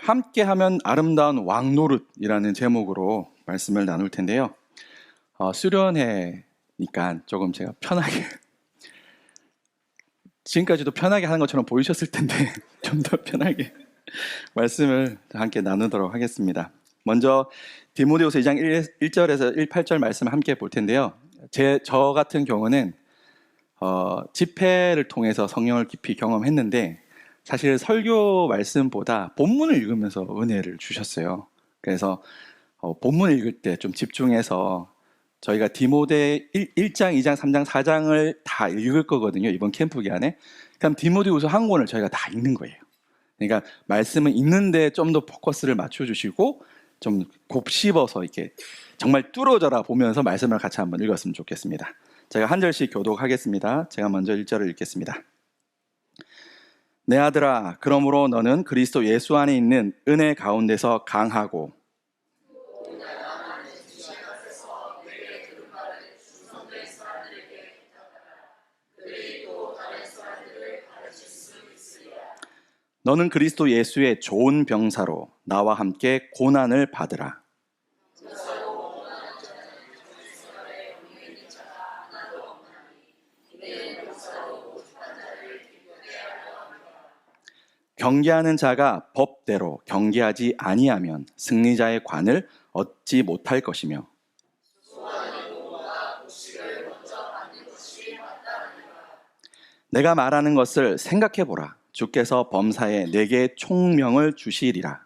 함께하면 아름다운 왕노릇이라는 제목으로 말씀을 나눌 텐데요. 수련회니까 조금 제가 편하게 지금까지도 편하게 하는 것처럼 보이셨을 텐데 좀 더 편하게 말씀을 함께 나누도록 하겠습니다. 먼저 디모데후서 2장 1절에서 8절 말씀을 함께 볼 텐데요. 저 같은 경우는 집회를 통해서 성령을 깊이 경험했는데 사실 설교 말씀보다 본문을 읽으면서 은혜를 주셨어요. 그래서 본문 읽을 때 좀 집중해서 저희가 디모데 1장, 2장, 3장, 4장을 다 읽을 거거든요. 이번 캠프 기간에. 그럼 디모데후서 한 권을 저희가 다 읽는 거예요. 그러니까 말씀은 읽는데 좀 더 포커스를 맞춰주시고 좀 곱씹어서 이렇게 정말 뚫어져라 보면서 말씀을 같이 한번 읽었으면 좋겠습니다. 제가 한 절씩 교독하겠습니다. 제가 먼저 1절을 읽겠습니다. 내 아들아, 그러므로 너는 그리스도 예수 안에 있는 은혜 가운데서 강하고 너는 그리스도 예수의 좋은 병사로 나와 함께 고난을 받으라. 경계하는 자가 법대로 경계하지 아니하면 승리자의 관을 얻지 못할 것이며 내가 말하는 것을 생각해보라. 주께서 범사에 내게 총명을 주시리라.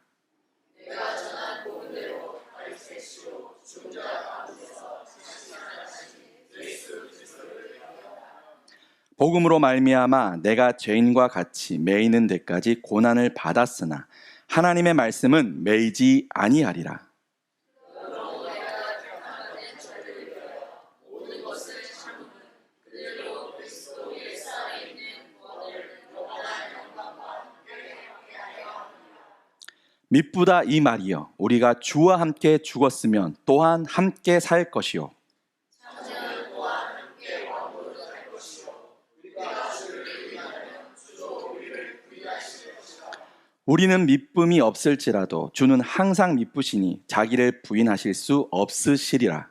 복음으로 말미암아 내가 죄인과 같이 매이는 데까지 고난을 받았으나 하나님의 말씀은 매이지 아니하리라. 미쁘다 이 말이여, 우리가 주와 함께 죽었으면 또한 함께 살 것이요 우리는 미쁨이 없을지라도 주는 항상 미쁘시니 자기를 부인하실 수 없으시리라.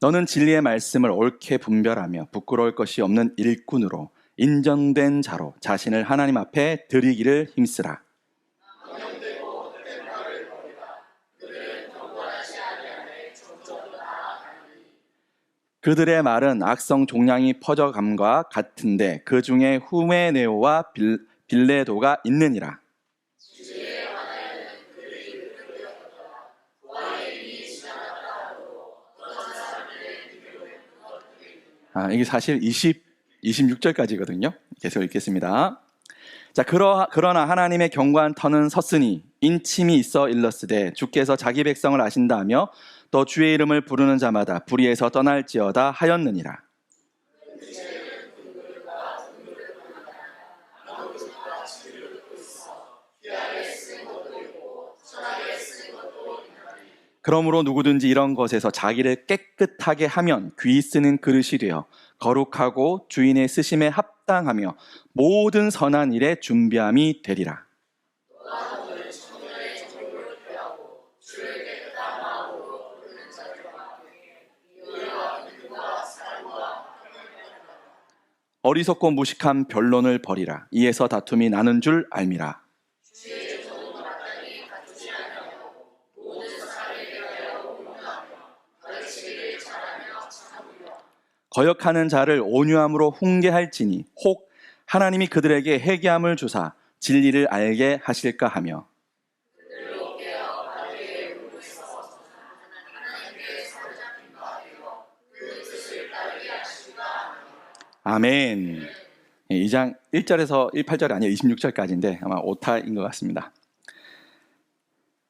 너는 진리의 말씀을 옳게 분별하며 부끄러울 것이 없는 일꾼으로 인정된 자로 자신을 하나님 앞에 드리기를 힘쓰라. 그들의 말은 악성 종량이 퍼져감과 같은데 그 중에 후메네오와 빌레도가 있느니라. 이게 사실 26절까지거든요. 계속 읽겠습니다. 자, 그러나 하나님의 견고한 터는 섰으니 인침이 있어 일렀으되 주께서 자기 백성을 아신다며 또 주의 이름을 부르는 자마다 불의에서 떠날지어다 하였느니라. 그러므로 누구든지 이런 것에서 자기를 깨끗하게 하면 귀 쓰는 그릇이 되어 거룩하고 주인의 쓰심에 합당하며 모든 선한 일에 준비함이 되리라. 어리석고 무식한 변론을 버리라. 이에서 다툼이 나는 줄 알미라. 거역하는 자를 온유함으로 훈계할지니 혹 하나님이 그들에게 회개함을 주사 진리를 알게 하실까 하며 아멘. 2장 1절에서 8절이 아니라 26절까지인데 아마 오타인 것 같습니다.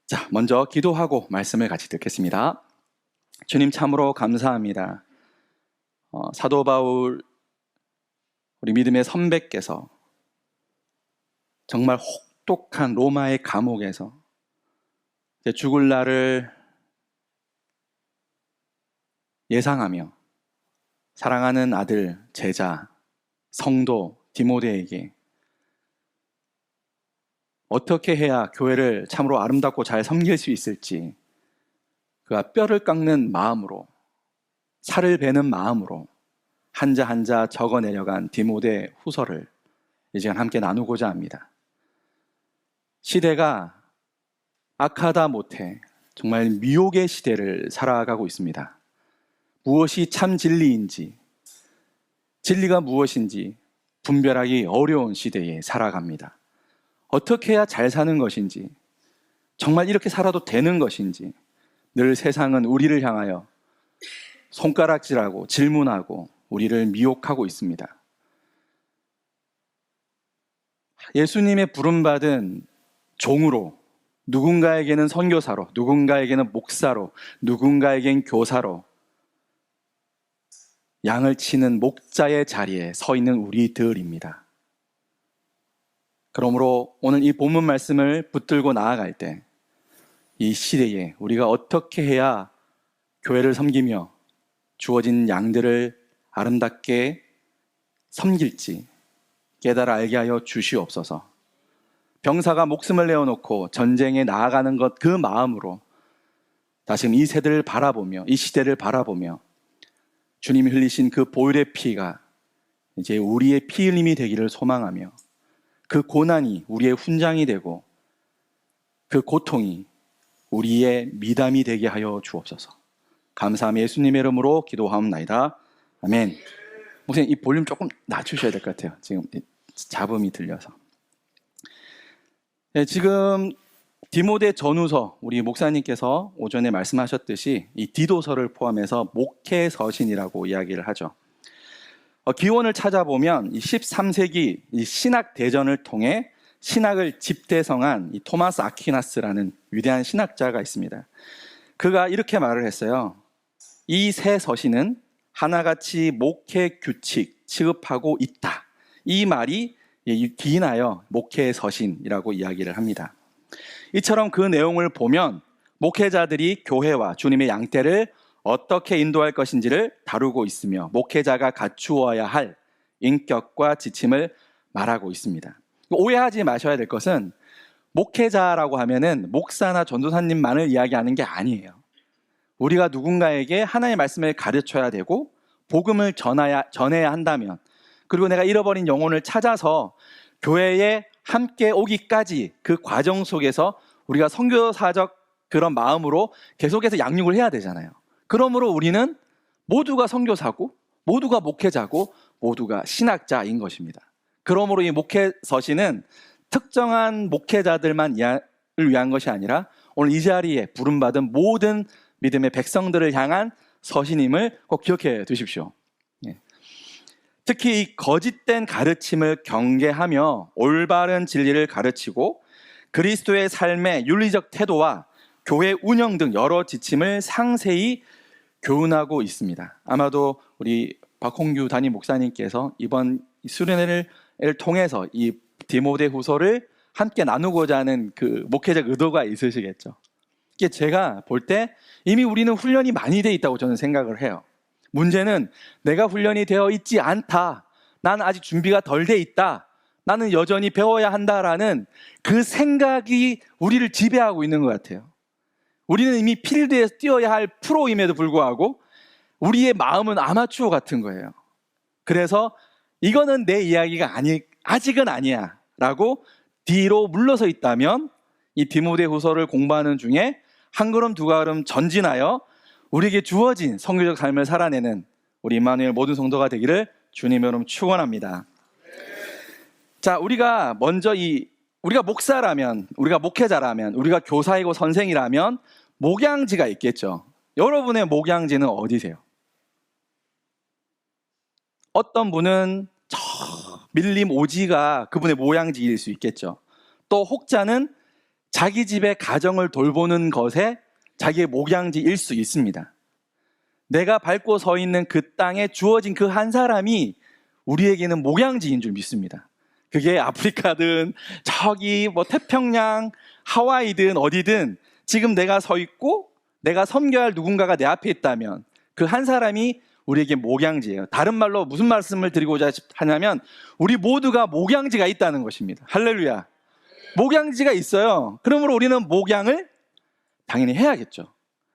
자, 먼저 기도하고 말씀을 같이 듣겠습니다. 주님 참으로 감사합니다. 사도 바울 우리 믿음의 선배께서 정말 혹독한 로마의 감옥에서 이제 죽을 날을 예상하며 사랑하는 아들, 제자, 성도 디모데에게 어떻게 해야 교회를 참으로 아름답고 잘 섬길 수 있을지 그가 뼈를 깎는 마음으로, 살을 베는 마음으로 한자 한자 적어 내려간 디모데 후서를 이 시간 함께 나누고자 합니다. 시대가 악하다 못해 정말 미혹의 시대를 살아가고 있습니다. 무엇이 참 진리인지, 진리가 무엇인지 분별하기 어려운 시대에 살아갑니다. 어떻게 해야 잘 사는 것인지, 정말 이렇게 살아도 되는 것인지 늘 세상은 우리를 향하여 손가락질하고 질문하고 우리를 미혹하고 있습니다. 예수님의 부름받은 종으로, 누군가에게는 선교사로, 누군가에게는 목사로, 누군가에겐 교사로 양을 치는 목자의 자리에 서 있는 우리들입니다. 그러므로 오늘 이 본문 말씀을 붙들고 나아갈 때 이 시대에 우리가 어떻게 해야 교회를 섬기며 주어진 양들을 아름답게 섬길지 깨달아 알게 하여 주시옵소서. 병사가 목숨을 내어놓고 전쟁에 나아가는 것 그 마음으로 다시금 이 세대를 바라보며 이 시대를 바라보며 주님이 흘리신 그 보혈의 피가 이제 우리의 피 흘림이 되기를 소망하며 그 고난이 우리의 훈장이 되고 그 고통이 우리의 미담이 되게 하여 주옵소서. 감사하며 예수님의 이름으로 기도하옵나이다. 아멘. 목사님 이 볼륨 조금 낮추셔야 될 것 같아요. 지금 잡음이 들려서. 네, 지금 디모데 전후서 우리 목사님께서 오전에 말씀하셨듯이 이 디도서를 포함해서 목회서신이라고 이야기를 하죠. 기원을 찾아보면 이 13세기 이 신학 대전을 통해 신학을 집대성한 이 토마스 아퀴나스라는 위대한 신학자가 있습니다. 그가 이렇게 말을 했어요. 이 세 서신은 하나같이 목회 규칙 취급하고 있다. 이 말이 기인하여 목회 서신이라고 이야기를 합니다. 이처럼 그 내용을 보면 목회자들이 교회와 주님의 양떼를 어떻게 인도할 것인지를 다루고 있으며 목회자가 갖추어야 할 인격과 지침을 말하고 있습니다. 오해하지 마셔야 될 것은 목회자라고 하면은 목사나 전도사님만을 이야기하는 게 아니에요. 우리가 누군가에게 하나님의 말씀을 가르쳐야 되고 복음을 전해야 한다면, 그리고 내가 잃어버린 영혼을 찾아서 교회에 함께 오기까지 그 과정 속에서 우리가 선교사적 그런 마음으로 계속해서 양육을 해야 되잖아요. 그러므로 우리는 모두가 선교사고 모두가 목회자고 모두가 신학자인 것입니다. 그러므로 이 목회서신은 특정한 목회자들만 위한 것이 아니라 오늘 이 자리에 부름받은 모든 믿음의 백성들을 향한 서신임을 꼭 기억해 두십시오. 특히 이 거짓된 가르침을 경계하며 올바른 진리를 가르치고 그리스도의 삶의 윤리적 태도와 교회 운영 등 여러 지침을 상세히 교훈하고 있습니다. 아마도 우리 박홍규 담임 목사님께서 이번 수련회를 통해서 이 디모데 후서를 함께 나누고자 하는 그 목회적 의도가 있으시겠죠. 이게 제가 볼 때 이미 우리는 훈련이 많이 돼 있다고 저는 생각을 해요. 문제는 내가 훈련이 되어 있지 않다. 나는 아직 준비가 덜 돼 있다. 나는 여전히 배워야 한다라는 그 생각이 우리를 지배하고 있는 것 같아요. 우리는 이미 필드에서 뛰어야 할 프로임에도 불구하고 우리의 마음은 아마추어 같은 거예요. 그래서 이거는 내 이야기가 아직은 아니야 라고 뒤로 물러서 있다면 이 디모데 후서를 공부하는 중에 한 걸음 두 걸음 전진하여 우리에게 주어진 선교적 삶을 살아내는 우리 임마누엘 모든 성도가 되기를 주님의 이름으로 축원합니다. 자, 우리가 먼저 우리가 목사라면, 우리가 목회자라면, 우리가 교사이고 선생이라면 목양지가 있겠죠. 여러분의 목양지는 어디세요? 어떤 분은 저 밀림 오지가 그분의 목양지일 수 있겠죠. 또 혹자는 자기 집의 가정을 돌보는 것에 자기의 목양지일 수 있습니다. 내가 밟고 서 있는 그 땅에 주어진 그 한 사람이 우리에게는 목양지인 줄 믿습니다. 그게 아프리카든 저기 태평양, 하와이든 어디든 지금 내가 서 있고 내가 섬겨야 할 누군가가 내 앞에 있다면 그 한 사람이 우리에게 목양지예요. 다른 말로 무슨 말씀을 드리고자 하냐면 우리 모두가 목양지가 있다는 것입니다. 할렐루야. 목양지가 있어요. 그러므로 우리는 목양을 당연히 해야겠죠.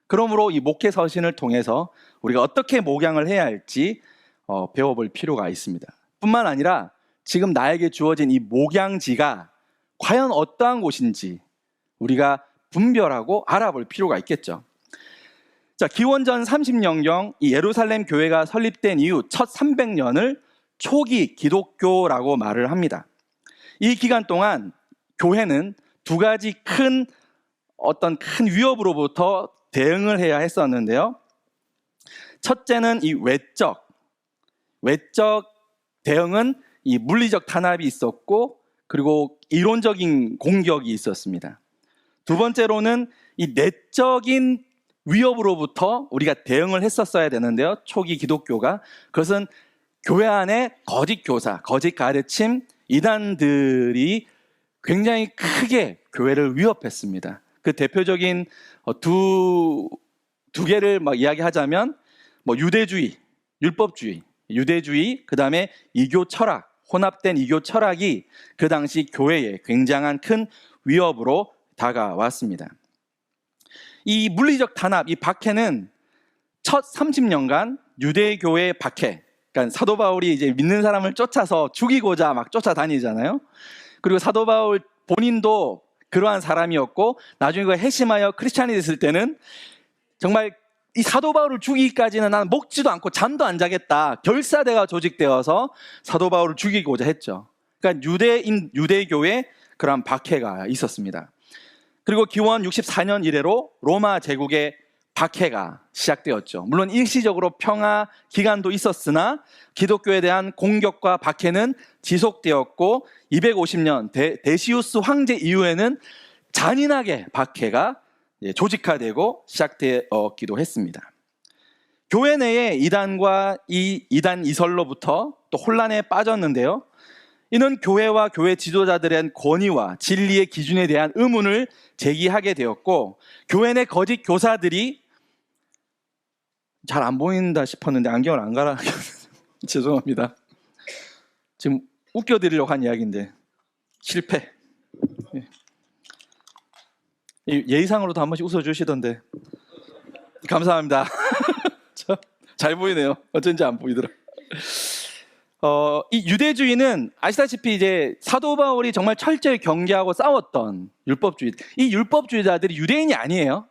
그러므로 이 목회 서신을 통해서 우리가 어떻게 목양을 해야 할지 배워볼 필요가 있습니다. 뿐만 아니라 지금 나에게 주어진 이 목양지가 과연 어떠한 곳인지 우리가 분별하고 알아볼 필요가 있겠죠. 자, 기원전 30년경 이 예루살렘 교회가 설립된 이후 첫 300년을 초기 기독교라고 말을 합니다. 이 기간 동안 교회는 두 가지 큰 위협으로부터 대응을 해야 했었는데요. 첫째는 이 외적 대응은 이 물리적 탄압이 있었고 그리고 이론적인 공격이 있었습니다. 두 번째로는 이 내적인 위협으로부터 우리가 대응을 했었어야 되는데요. 초기 기독교가 그것은 교회 안에 거짓 교사, 거짓 가르침, 이단들이 굉장히 크게 교회를 위협했습니다. 그 대표적인 두 개를 이야기하자면 유대주의, 율법주의, 유대주의, 그 다음에 이교 철학, 혼합된 이교 철학이 그 당시 교회에 굉장한 큰 위협으로 다가왔습니다. 이 물리적 탄압, 이 박해는 첫 30년간 유대교의 박해, 그러니까 사도 바울이 이제 믿는 사람을 쫓아서 죽이고자 막 쫓아다니잖아요. 그리고 사도 바울 본인도 그러한 사람이었고 나중에 그 회심하여 크리스찬이 됐을 때는 정말 이 사도 바울을 죽이기까지는 나는 먹지도 않고 잠도 안 자겠다. 결사대가 조직되어서 사도 바울을 죽이고자 했죠. 그러니까 유대교의 그러한 박해가 있었습니다. 그리고 기원 64년 이래로 로마 제국의 박해가 시작되었죠. 물론 일시적으로 평화 기간도 있었으나 기독교에 대한 공격과 박해는 지속되었고 250년 데시우스 황제 이후에는 잔인하게 박해가 조직화되고 시작되었기도 했습니다. 교회 내에 이단과 이 이단 이설로부터 또 혼란에 빠졌는데요. 이는 교회와 교회 지도자들의 권위와 진리의 기준에 대한 의문을 제기하게 되었고 교회 내 거짓 교사들이 잘 안 보인다 싶었는데 안경을 안 갈아 죄송합니다. 지금 웃겨드리려고 한 이야기인데 실패. 예의상으로도 한 번씩 웃어주시던데 감사합니다. 잘 보이네요. 어쩐지 안 보이더라. 이 유대주의는 아시다시피 이제 사도 바울이 정말 철저히 경계하고 싸웠던 율법주의. 이 율법주의자들이 유대인이 아니에요.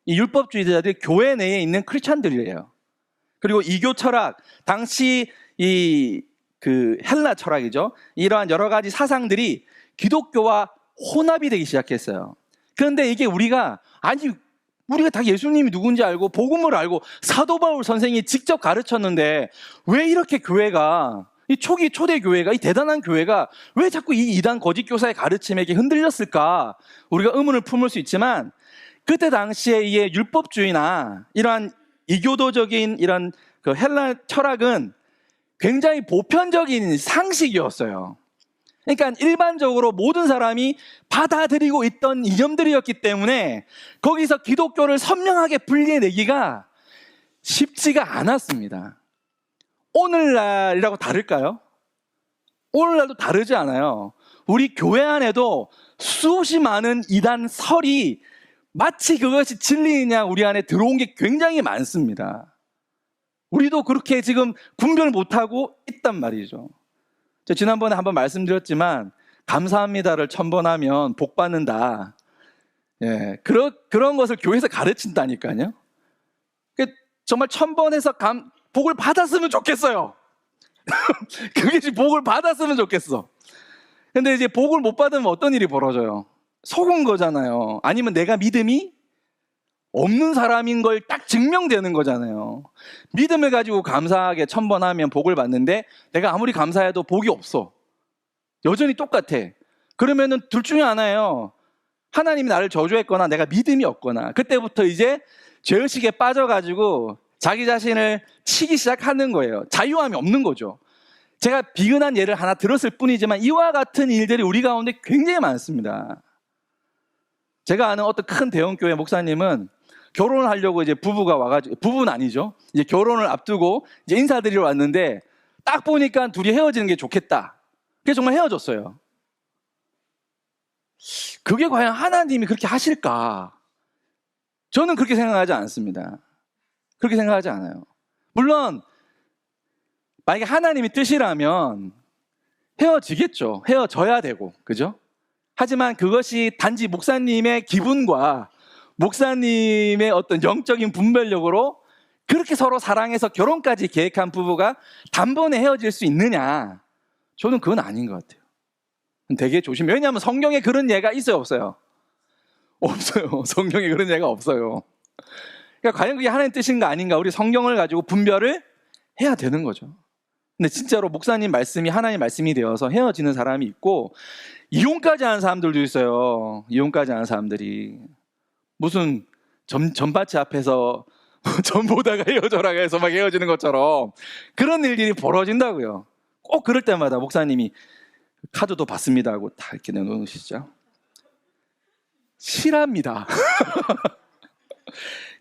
이 율법주의자들이 교회 내에 있는 크리스찬들이에요. 그리고 이교 철학, 당시 그 헬라 철학이죠. 이러한 여러 가지 사상들이 기독교와 혼합이 되기 시작했어요. 그런데 이게 우리가 다 예수님이 누군지 알고 복음을 알고 사도 바울 선생이 직접 가르쳤는데 왜 이렇게 교회가 이 초대 교회가 이 대단한 교회가 왜 자꾸 이 이단 거짓 교사의 가르침에게 흔들렸을까? 우리가 의문을 품을 수 있지만 그때 당시에 이 율법주의나 이러한 이교도적인 이런 그 헬라 철학은 굉장히 보편적인 상식이었어요. 그러니까 일반적으로 모든 사람이 받아들이고 있던 이념들이었기 때문에 거기서 기독교를 선명하게 분리해내기가 쉽지가 않았습니다. 오늘날이라고 다를까요? 오늘날도 다르지 않아요. 우리 교회 안에도 수없이 많은 이단 설이 마치 그것이 진리냐 우리 안에 들어온 게 굉장히 많습니다. 우리도 그렇게 지금 분별 못하고 있단 말이죠. 제가 지난번에 한번 말씀드렸지만 감사합니다를 1000번 하면 복 받는다. 예, 그런 것을 교회에서 가르친다니까요. 정말 1000번 해서 복을 받았으면 좋겠어요. 그게 복을 받았으면 좋겠어. 근데 이제 복을 못 받으면 어떤 일이 벌어져요? 속은 거잖아요. 아니면 내가 믿음이 없는 사람인 걸 딱 증명되는 거잖아요. 믿음을 가지고 감사하게 1000번 하면 복을 받는데 내가 아무리 감사해도 복이 없어. 여전히 똑같아. 그러면은 둘 중에 하나예요. 하나님이 나를 저주했거나 내가 믿음이 없거나 그때부터 이제 죄의식에 빠져가지고 자기 자신을 치기 시작하는 거예요. 자유함이 없는 거죠. 제가 비근한 예를 하나 들었을 뿐이지만 이와 같은 일들이 우리 가운데 굉장히 많습니다. 제가 아는 어떤 큰 대형교회 목사님은 결혼을 하려고 이제 부부가 와가지고, 부부는 아니죠. 이제 결혼을 앞두고 이제 인사드리러 왔는데 딱 보니까 둘이 헤어지는 게 좋겠다. 그래서 정말 헤어졌어요. 그게 과연 하나님이 그렇게 하실까? 저는 그렇게 생각하지 않습니다. 그렇게 생각하지 않아요. 물론 만약에 하나님이 뜻이라면 헤어지겠죠. 헤어져야 되고, 그죠? 하지만 그것이 단지 목사님의 기분과 목사님의 어떤 영적인 분별력으로 그렇게 서로 사랑해서 결혼까지 계획한 부부가 단번에 헤어질 수 있느냐? 저는 그건 아닌 것 같아요. 되게 조심해요. 왜냐하면 성경에 그런 예가 있어요, 없어요? 없어요. 성경에 그런 예가 없어요. 그러니까 과연 그게 하나님 뜻인가 아닌가, 우리 성경을 가지고 분별을 해야 되는 거죠. 근데 진짜로 목사님 말씀이 하나님 말씀이 되어서 헤어지는 사람이 있고, 이혼까지 하는 사람들도 있어요. 이혼까지 하는 사람들이 무슨 전파치 앞에서 전 보다가 헤어져라 해서 막 헤어지는 것처럼 그런 일들이 벌어진다고요. 꼭 그럴 때마다 목사님이 카드도 받습니다 하고 다 이렇게 내놓으시죠. 실합니다.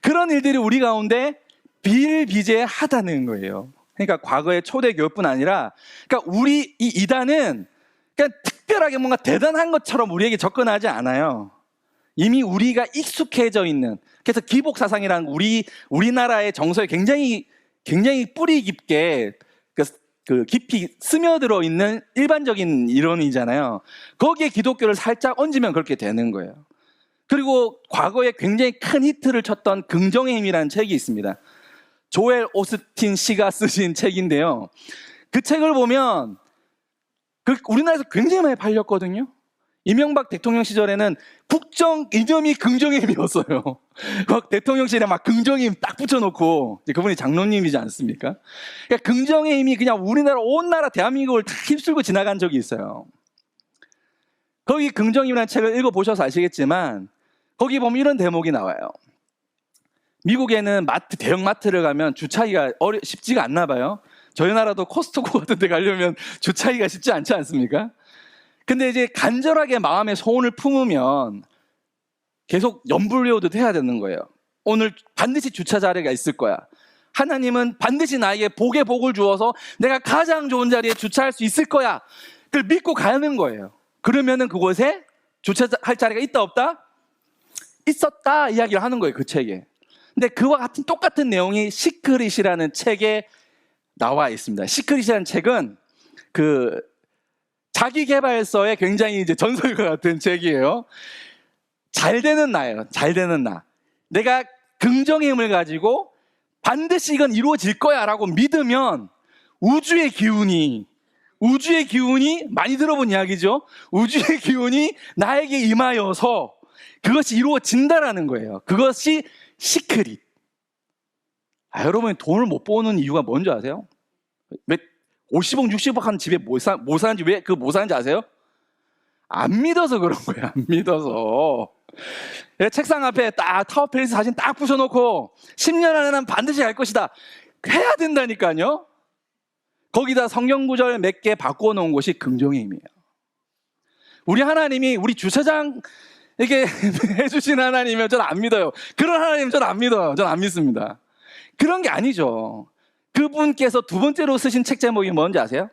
그런 일들이 우리 가운데 비일비재하다는 거예요. 그러니까 과거의 초대 교회뿐 아니라, 그러니까 우리 이 이단은 그냥 특별하게 뭔가 대단한 것처럼 우리에게 접근하지 않아요. 이미 우리가 익숙해져 있는, 그래서 기복 사상이라는 우리나라의 정서에 굉장히 뿌리 깊게 그 깊이 스며들어 있는 일반적인 이론이잖아요. 거기에 기독교를 살짝 얹으면 그렇게 되는 거예요. 그리고 과거에 굉장히 큰 히트를 쳤던 긍정의 힘이라는 책이 있습니다. 조엘 오스틴 씨가 쓰신 책인데요. 그 책을 보면 우리나라에서 굉장히 많이 팔렸거든요. 이명박 대통령 시절에는 국정 이념이 긍정의 힘이었어요. 막 대통령실에 막 긍정의 힘 딱 붙여놓고, 이제 그분이 장로님이지 않습니까? 그러니까 긍정의 힘이 그냥 우리나라 온 나라 대한민국을 다 휩쓸고 지나간 적이 있어요. 거기 긍정이라는 책을 읽어보셔서 아시겠지만 거기 보면 이런 대목이 나와요. 미국에는 대형 마트를 가면 주차하기가 쉽지가 않나 봐요. 저희 나라도 코스트코 같은 데 가려면 주차하기가 쉽지 않지 않습니까? 근데 이제 간절하게 마음의 소원을 품으면 계속 염불요듯 해야 되는 거예요. 오늘 반드시 주차 자리가 있을 거야. 하나님은 반드시 나에게 복의 복을 주어서 내가 가장 좋은 자리에 주차할 수 있을 거야. 그걸 믿고 가는 거예요. 그러면은 그곳에 주차할 자리가 있다 없다? 있었다 이야기를 하는 거예요, 그 책에. 근데 그와 같은 똑같은 내용이 시크릿이라는 책에 나와 있습니다. 시크릿이라는 책은 그 자기계발서의 굉장히 이제 전설과 같은 책이에요. 잘 되는 나예요. 잘 되는 나. 내가 긍정의 힘을 가지고 반드시 이건 이루어질 거야 라고 믿으면 우주의 기운이 많이 들어본 이야기죠. 우주의 기운이 나에게 임하여서 그것이 이루어진다라는 거예요. 그것이 시크릿. 여러분이 돈을 못 버는 이유가 뭔지 아세요? 왜 50억, 60억 한 집에 못 사는지, 왜 못 사는지 아세요? 안 믿어서 그런 거예요. 안 믿어서. 책상 앞에 딱 타워팰리스 사진 딱 부셔놓고 10년 안에는 반드시 갈 것이다. 해야 된다니까요. 거기다 성경 구절 몇 개 바꿔놓은 것이 긍정의 힘이에요. 우리 하나님이 우리 주차장 이렇게 해주신 하나님이면 저는 안 믿어요. 그런 하나님 저는 안 믿어요. 저는 안 믿습니다. 그런 게 아니죠. 그분께서 두 번째로 쓰신 책 제목이 뭔지 아세요?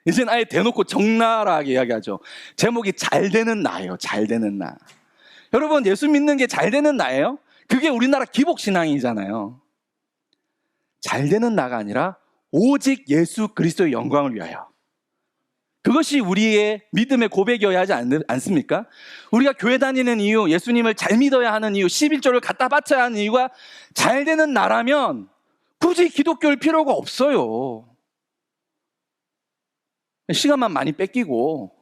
이제는 아예 대놓고 적나라하게 이야기하죠. 제목이 잘 되는 나예요. 잘 되는 나. 여러분, 예수 믿는 게 잘 되는 나예요? 그게 우리나라 기복신앙이잖아요. 잘 되는 나가 아니라 오직 예수 그리스도의 영광을 위하여. 그것이 우리의 믿음의 고백이어야 하지 않습니까? 우리가 교회 다니는 이유, 예수님을 잘 믿어야 하는 이유, 11조를 갖다 바쳐야 하는 이유가 잘 되는 나라면 굳이 기독교일 필요가 없어요. 시간만 많이 뺏기고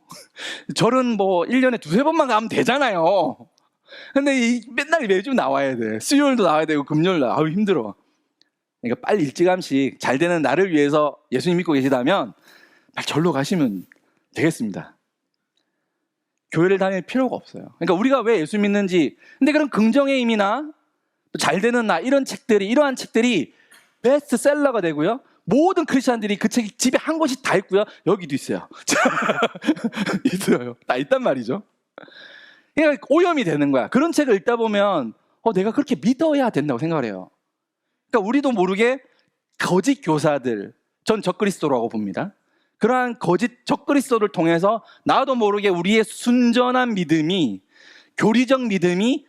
절은 뭐 1년에 두세 번만 가면 되잖아요. 근데 맨날 매주 나와야 돼. 수요일도 나와야 되고 금요일도. 아우 힘들어. 그러니까 빨리 일찌감치 잘 되는 나를 위해서 예수님 믿고 계시다면 절로 가시면 되겠습니다. 교회를 다닐 필요가 없어요. 그러니까 우리가 왜 예수 믿는지, 근데 그런 긍정의 힘이나 잘 되는 나 이러한 책들이 베스트셀러가 되고요. 모든 크리스찬들이 그 책이 집에 한 권씩 다 있고요. 여기도 있어요. 있어요. 다 있단 말이죠. 그러니까 오염이 되는 거야. 그런 책을 읽다 보면 내가 그렇게 믿어야 된다고 생각을 해요. 그러니까 우리도 모르게 거짓 교사들, 전 적그리스도라고 봅니다. 그러한 거짓 적그리스도를 통해서 나도 모르게 우리의 순전한 믿음이, 교리적 믿음이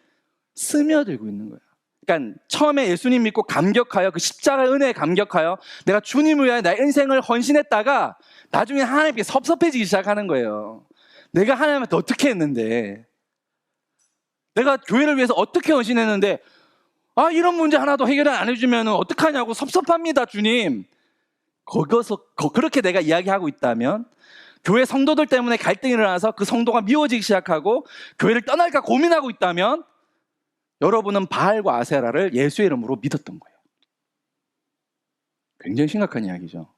스며들고 있는 거예요. 그러니까 처음에 예수님 믿고 감격하여, 그 십자가의 은혜에 감격하여 내가 주님을 위하여 나의 인생을 헌신했다가 나중에 하나님께 섭섭해지기 시작하는 거예요. 내가 하나님한테 어떻게 했는데, 내가 교회를 위해서 어떻게 헌신했는데 이런 문제 하나도 해결 안 해주면 어떡하냐고 섭섭합니다 주님. 그렇게 내가 이야기하고 있다면, 교회 성도들 때문에 갈등이 일어나서 그 성도가 미워지기 시작하고 교회를 떠날까 고민하고 있다면, 여러분은 바알과 아세라를 예수의 이름으로 믿었던 거예요. 굉장히 심각한 이야기죠.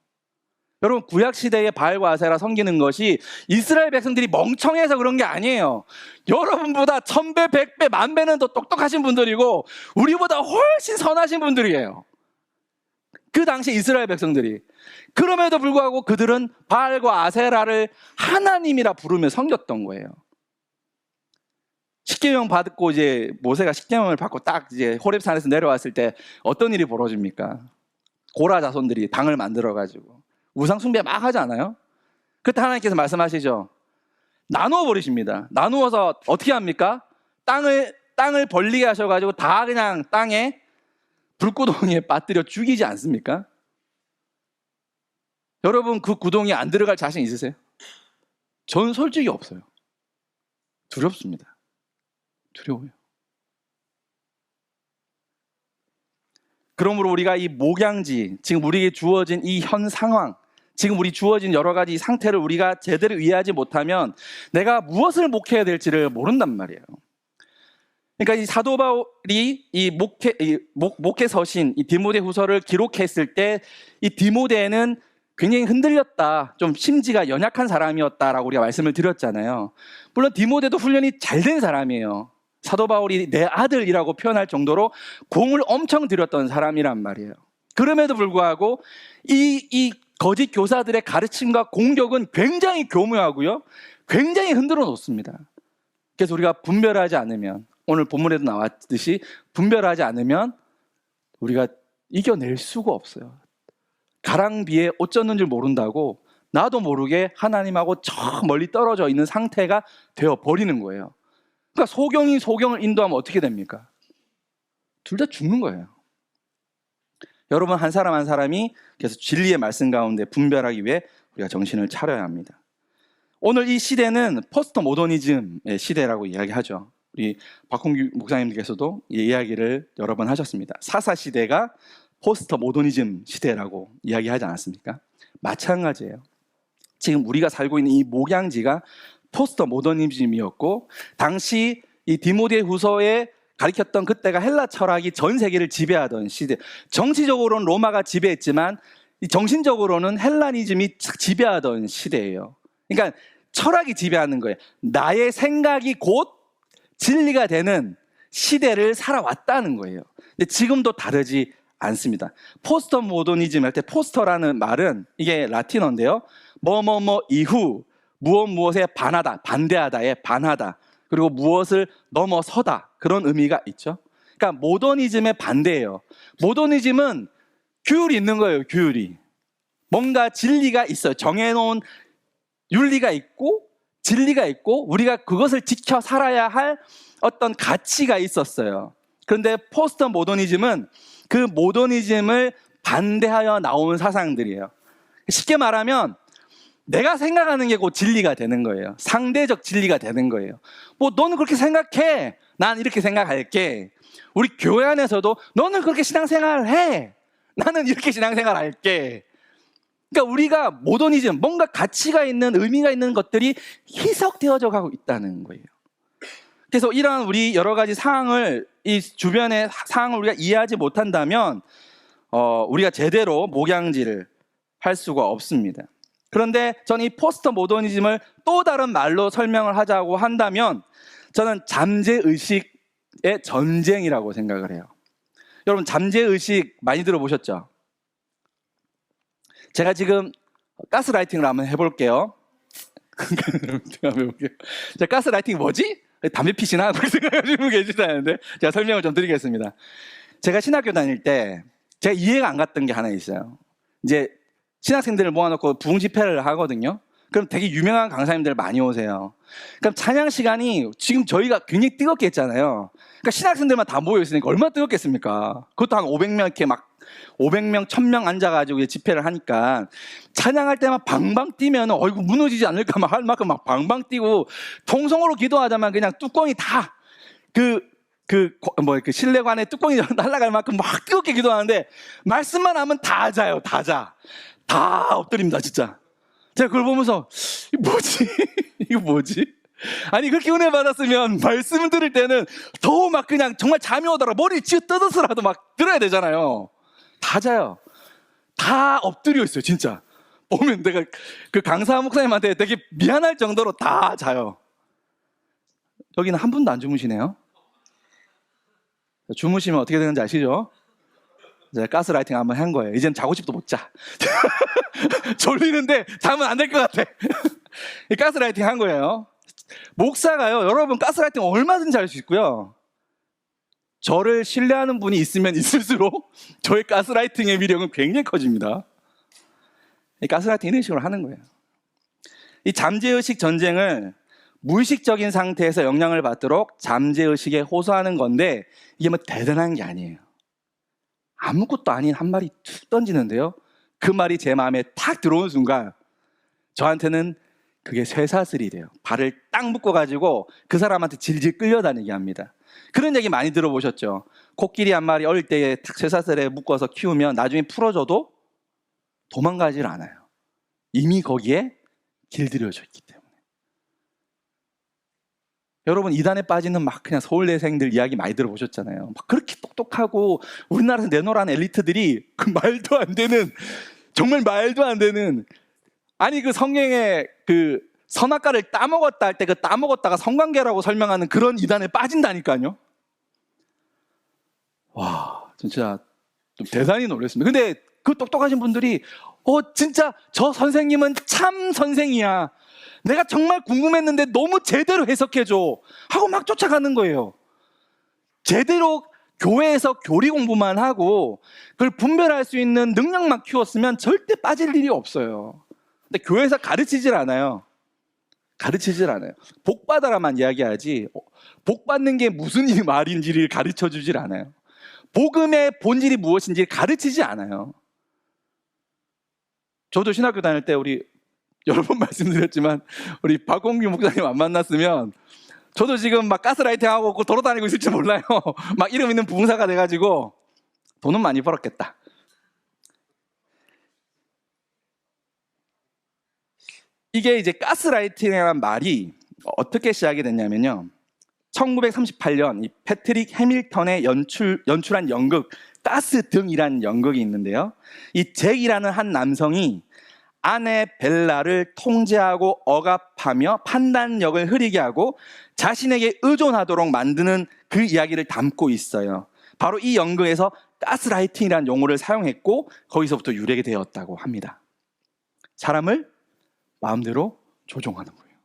여러분, 구약시대에 바알과 아세라 섬기는 것이 이스라엘 백성들이 멍청해서 그런 게 아니에요. 여러분보다 1000배, 100배, 10,000배는 더 똑똑하신 분들이고 우리보다 훨씬 선하신 분들이에요. 그 당시 이스라엘 백성들이. 그럼에도 불구하고 그들은 바알과 아세라를 하나님이라 부르며 섬겼던 거예요. 십계명 받고 이제 모세가 십계명을 받고 딱 이제 호렙산에서 내려왔을 때 어떤 일이 벌어집니까? 고라 자손들이 당을 만들어 가지고 우상 숭배 막 하지 않아요? 그때 하나님께서 말씀하시죠. 나누어 버리십니다. 나누어서 어떻게 합니까? 땅을 벌리게 하셔가지고 다 그냥 땅에 불구덩이에 빠뜨려 죽이지 않습니까? 여러분, 그 구덩이에 안 들어갈 자신 있으세요? 저는 솔직히 없어요. 두렵습니다. 두려워요. 그러므로 우리가 이 목양지, 지금 우리에게 주어진 이 현 상황, 지금 우리 주어진 여러 가지 상태를 우리가 제대로 이해하지 못하면 내가 무엇을 목해야 될지를 모른단 말이에요. 그러니까 이 사도 바울이 이 목회 서신, 이 디모데 후서를 기록했을 때 이 디모데는 굉장히 흔들렸다, 좀 심지가 연약한 사람이었다라고 우리가 말씀을 드렸잖아요. 물론 디모데도 훈련이 잘 된 사람이에요. 사도 바울이 내 아들이라고 표현할 정도로 공을 엄청 들였던 사람이란 말이에요. 그럼에도 불구하고 이 거짓 교사들의 가르침과 공격은 굉장히 교묘하고요, 굉장히 흔들어 놓습니다. 그래서 우리가 분별하지 않으면, 오늘 본문에도 나왔듯이 분별하지 않으면 우리가 이겨낼 수가 없어요. 가랑비에 옷 젖는 줄 모른다고 나도 모르게 하나님하고 저 멀리 떨어져 있는 상태가 되어버리는 거예요. 그러니까 소경이 소경을 인도하면 어떻게 됩니까? 둘 다 죽는 거예요. 여러분, 한 사람 한 사람이 계속 진리의 말씀 가운데 분별하기 위해 우리가 정신을 차려야 합니다. 오늘 이 시대는 포스트 모더니즘의 시대라고 이야기하죠. 우리 박홍규 목사님께서도 이 이야기를 여러 번 하셨습니다. 사사 시대가 포스트 모더니즘 시대라고 이야기하지 않았습니까? 마찬가지예요. 지금 우리가 살고 있는 이 목양지가 포스트 모더니즘이었고, 당시 이 디모데 후서에 가르쳤던 그때가 헬라 철학이 전 세계를 지배하던 시대. 정치적으로는 로마가 지배했지만 정신적으로는 헬라니즘이 지배하던 시대예요. 그러니까 철학이 지배하는 거예요. 나의 생각이 곧 진리가 되는 시대를 살아왔다는 거예요. 근데 지금도 다르지 않습니다. 포스터 모더니즘 할 때 포스터라는 말은 이게 라틴어인데요. 뭐뭐뭐 이후, 무엇에 반하다, 반대하다에 반하다, 그리고 무엇을 넘어서다, 그런 의미가 있죠. 그러니까 모더니즘의 반대예요. 모더니즘은 규율이 있는 거예요. 규율이. 뭔가 진리가 있어요. 정해놓은 윤리가 있고 진리가 있고 우리가 그것을 지켜 살아야 할 어떤 가치가 있었어요. 그런데 포스트 모더니즘은 그 모더니즘을 반대하여 나온 사상들이에요. 쉽게 말하면 내가 생각하는 게 곧 진리가 되는 거예요. 상대적 진리가 되는 거예요. 뭐 너는 그렇게 생각해, 난 이렇게 생각할게. 우리 교회 안에서도 너는 그렇게 신앙생활을 해, 나는 이렇게 신앙생활 할게. 그러니까 우리가 모더니즘, 뭔가 가치가 있는, 의미가 있는 것들이 희석되어져 가고 있다는 거예요. 그래서 이러한 우리 여러 가지 상황을, 이 주변의 상황을 우리가 이해하지 못한다면 우리가 제대로 목양지를 할 수가 없습니다. 그런데 저는 이 포스트 모더니즘을 또 다른 말로 설명을 하자고 한다면 저는 잠재의식의 전쟁이라고 생각을 해요. 여러분, 잠재의식 많이 들어보셨죠? 제가 지금 가스라이팅을 한번 해볼게요. 제가 가스라이팅이 뭐지? 담배 피시나? 그렇게 생각하시는 계시다는데 제가 설명을 좀 드리겠습니다. 제가 신학교 다닐 때 제가 이해가 안 갔던 게 하나 있어요. 이제 신학생들을 모아놓고 부흥 집회를 하거든요. 그럼 되게 유명한 강사님들 많이 오세요. 그럼 찬양 시간이 지금 저희가 굉장히 뜨겁게 했잖아요. 그러니까 신학생들만 다 모여 있으니까 얼마나 뜨겁겠습니까? 그것도 한 500명 이렇게 막 500명, 1000명 앉아가지고 집회를 하니까 찬양할 때만 방방 뛰면 이거 무너지지 않을까 막 할 만큼 막 방방 뛰고 통성으로 기도하자면 그냥 뚜껑이 다 그 실내관에 뚜껑이 날아갈 만큼 막 뜨겁게 기도하는데 말씀만 하면 다 자요, 다 자. 다 엎드립니다, 진짜. 제가 그걸 보면서 이거 뭐지? 이거 뭐지? 아니 그렇게 은혜 받았으면 말씀 들을 때는 더 막 그냥 정말 잠이 오더라 머리 쥐어 뜯어서라도 막 들어야 되잖아요. 다 자요. 다 엎드려 있어요, 진짜. 보면 내가 그 강사 목사님한테 되게 미안할 정도로 다 자요. 여기는 한 분도 안 주무시네요. 주무시면 어떻게 되는지 아시죠? 제가 가스라이팅 한번 한 거예요. 이젠 자고 싶도 못 자. 졸리는데 자면 안 될 것 같아. 가스라이팅 한 거예요. 목사가요, 여러분 가스라이팅 얼마든지 할 수 있고요. 저를 신뢰하는 분이 있으면 있을수록 저의 가스라이팅의 위력은 굉장히 커집니다. 이 가스라이팅 이런 식으로 하는 거예요. 이 잠재의식 전쟁을 무의식적인 상태에서 영향을 받도록 잠재의식에 호소하는 건데 이게 뭐 대단한 게 아니에요. 아무것도 아닌 한 말이 툭 던지는데요, 그 말이 제 마음에 탁 들어오는 순간 저한테는 그게 쇠사슬이 돼요. 발을 딱 묶어가지고 그 사람한테 질질 끌려다니게 합니다. 그런 얘기 많이 들어보셨죠? 코끼리 한 마리 어릴 때 탁 쇠사슬에 묶어서 키우면 나중에 풀어줘도 도망가질 않아요. 이미 거기에 길들여져 있기 때문에. 여러분 이단에 빠지는 막 그냥 서울대생들 이야기 많이 들어보셨잖아요. 막 그렇게 똑똑하고 우리나라에서 내놓으라는 엘리트들이 그 말도 안 되는, 정말 말도 안 되는, 아니 그 성경에 그 선악과를 따먹었다 할 때 그 따먹었다가 성관계라고 설명하는 그런 이단에 빠진다니까요. 와, 진짜 좀 대단히 놀랐습니다. 근데 그 똑똑하신 분들이 진짜 저 선생님은 참 선생이야, 내가 정말 궁금했는데 너무 제대로 해석해줘 하고 막 쫓아가는 거예요. 제대로 교회에서 교리 공부만 하고 그걸 분별할 수 있는 능력만 키웠으면 절대 빠질 일이 없어요. 근데 교회에서 가르치질 않아요. 복 받아라만 이야기하지 복 받는 게 무슨 말인지를 가르쳐 주질 않아요. 복음의 본질이 무엇인지 가르치지 않아요. 저도 신학교 다닐 때 여러 번 말씀드렸지만 우리 박공규 목사님 안 만났으면 저도 지금 막 가스라이팅하고 돌아다니고 있을지 몰라요. 막 이름 있는 부흥사가 돼가지고 돈은 많이 벌었겠다. 이게 이제 가스라이팅이라는 말이 어떻게 시작이 됐냐면요, 1938년 이 패트릭 해밀턴의 연출한 연극 가스등이라는 연극이 있는데요, 이 잭이라는 한 남성이 아내 벨라를 통제하고 억압하며 판단력을 흐리게 하고 자신에게 의존하도록 만드는 그 이야기를 담고 있어요. 바로 이 연극에서 가스라이팅이라는 용어를 사용했고 거기서부터 유래가 되었다고 합니다. 사람을 마음대로 조종하는 거예요.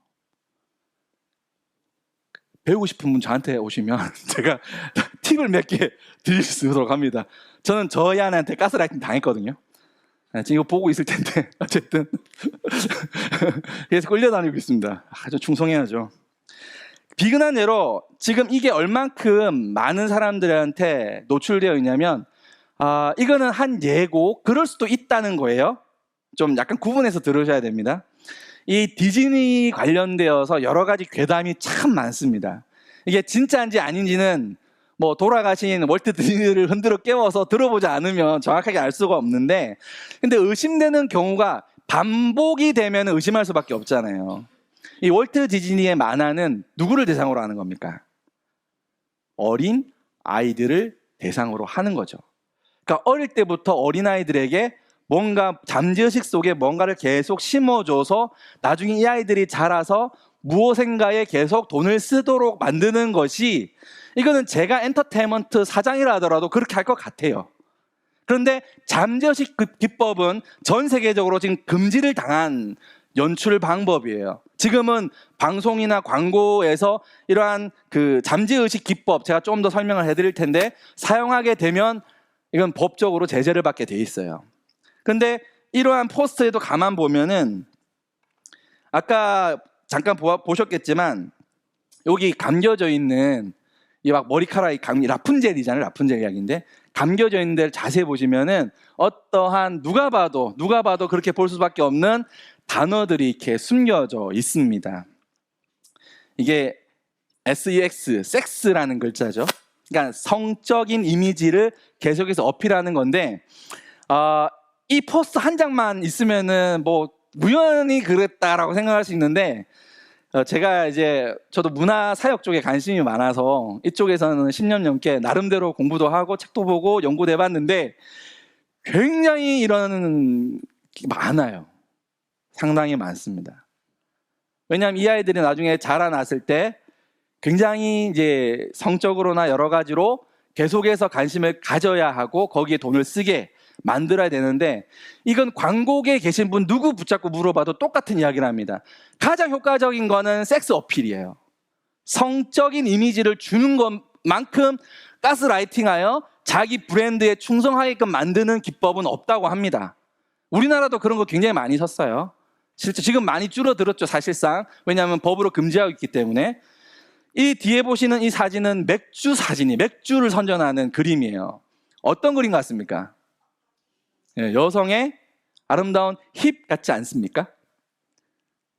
배우고 싶은 분 저한테 오시면 제가 팁을 몇 개 드릴 수 있도록 합니다. 저는 저희 아내한테 가스라이팅 당했거든요. 지금 이거 보고 있을 텐데 어쨌든 그래서 끌려다니고 있습니다. 아주 충성해야죠. 비근한 예로 지금 이게 얼만큼 많은 사람들한테 노출되어 있냐면 이거는 한 예고, 그럴 수도 있다는 거예요. 좀 약간 구분해서 들으셔야 됩니다. 이 디즈니 관련되어서 여러 가지 괴담이 참 많습니다. 이게 진짜인지 아닌지는 뭐 돌아가신 월트 디즈니를 흔들어 깨워서 들어보지 않으면 정확하게 알 수가 없는데, 근데 의심되는 경우가 반복이 되면 의심할 수밖에 없잖아요. 이 월트 디즈니의 만화는 누구를 대상으로 하는 겁니까? 어린 아이들을 대상으로 하는 거죠. 그러니까 어릴 때부터 어린아이들에게 뭔가 잠재의식 속에 뭔가를 계속 심어줘서 나중에 이 아이들이 자라서 무엇인가에 계속 돈을 쓰도록 만드는 것이, 이거는 제가 엔터테인먼트 사장이라 하더라도 그렇게 할 것 같아요. 그런데 잠재의식 기법은 전 세계적으로 지금 금지를 당한 연출 방법이에요. 지금은 방송이나 광고에서 이러한 그 잠재의식 기법 제가 좀 더 설명을 해드릴 텐데 사용하게 되면 이건 법적으로 제재를 받게 돼 있어요. 근데 이러한 포스터에도 가만 보면은 아까 잠깐 보셨겠지만 여기 감겨져 있는 이 막 머리카락이 라푼젤이잖아요. 라푼젤 이야기인데 감겨져 있는 데를 자세히 보시면은 어떠한 누가 봐도 그렇게 볼 수밖에 없는 단어들이 이렇게 숨겨져 있습니다. 이게 SEX, 섹스라는 글자죠. 그러니까 성적인 이미지를 계속해서 어필하는 건데 이 포스터 한 장만 있으면은 뭐 우연히 그랬다라고 생각할 수 있는데 제가 이제 저도 문화 사역 쪽에 관심이 많아서 이쪽에서는 10년 넘게 나름대로 공부도 하고 책도 보고 연구도 해봤는데 굉장히 이런 게 많아요. 상당히 많습니다. 왜냐하면 이 아이들이 나중에 자라났을 때 굉장히 이제 성적으로나 여러 가지로 계속해서 관심을 가져야 하고 거기에 돈을 쓰게 만들어야 되는데 이건 광고계에 계신 분 누구 붙잡고 물어봐도 똑같은 이야기를 합니다. 가장 효과적인 거는 섹스 어필이에요. 성적인 이미지를 주는 것만큼 가스라이팅하여 자기 브랜드에 충성하게끔 만드는 기법은 없다고 합니다. 우리나라도 그런 거 굉장히 많이 썼어요. 실제 지금 많이 줄어들었죠, 사실상. 왜냐하면 법으로 금지하고 있기 때문에. 이 뒤에 보시는 이 사진은 맥주를 선전하는 그림이에요. 어떤 그림 같습니까? 여성의 아름다운 힙 같지 않습니까?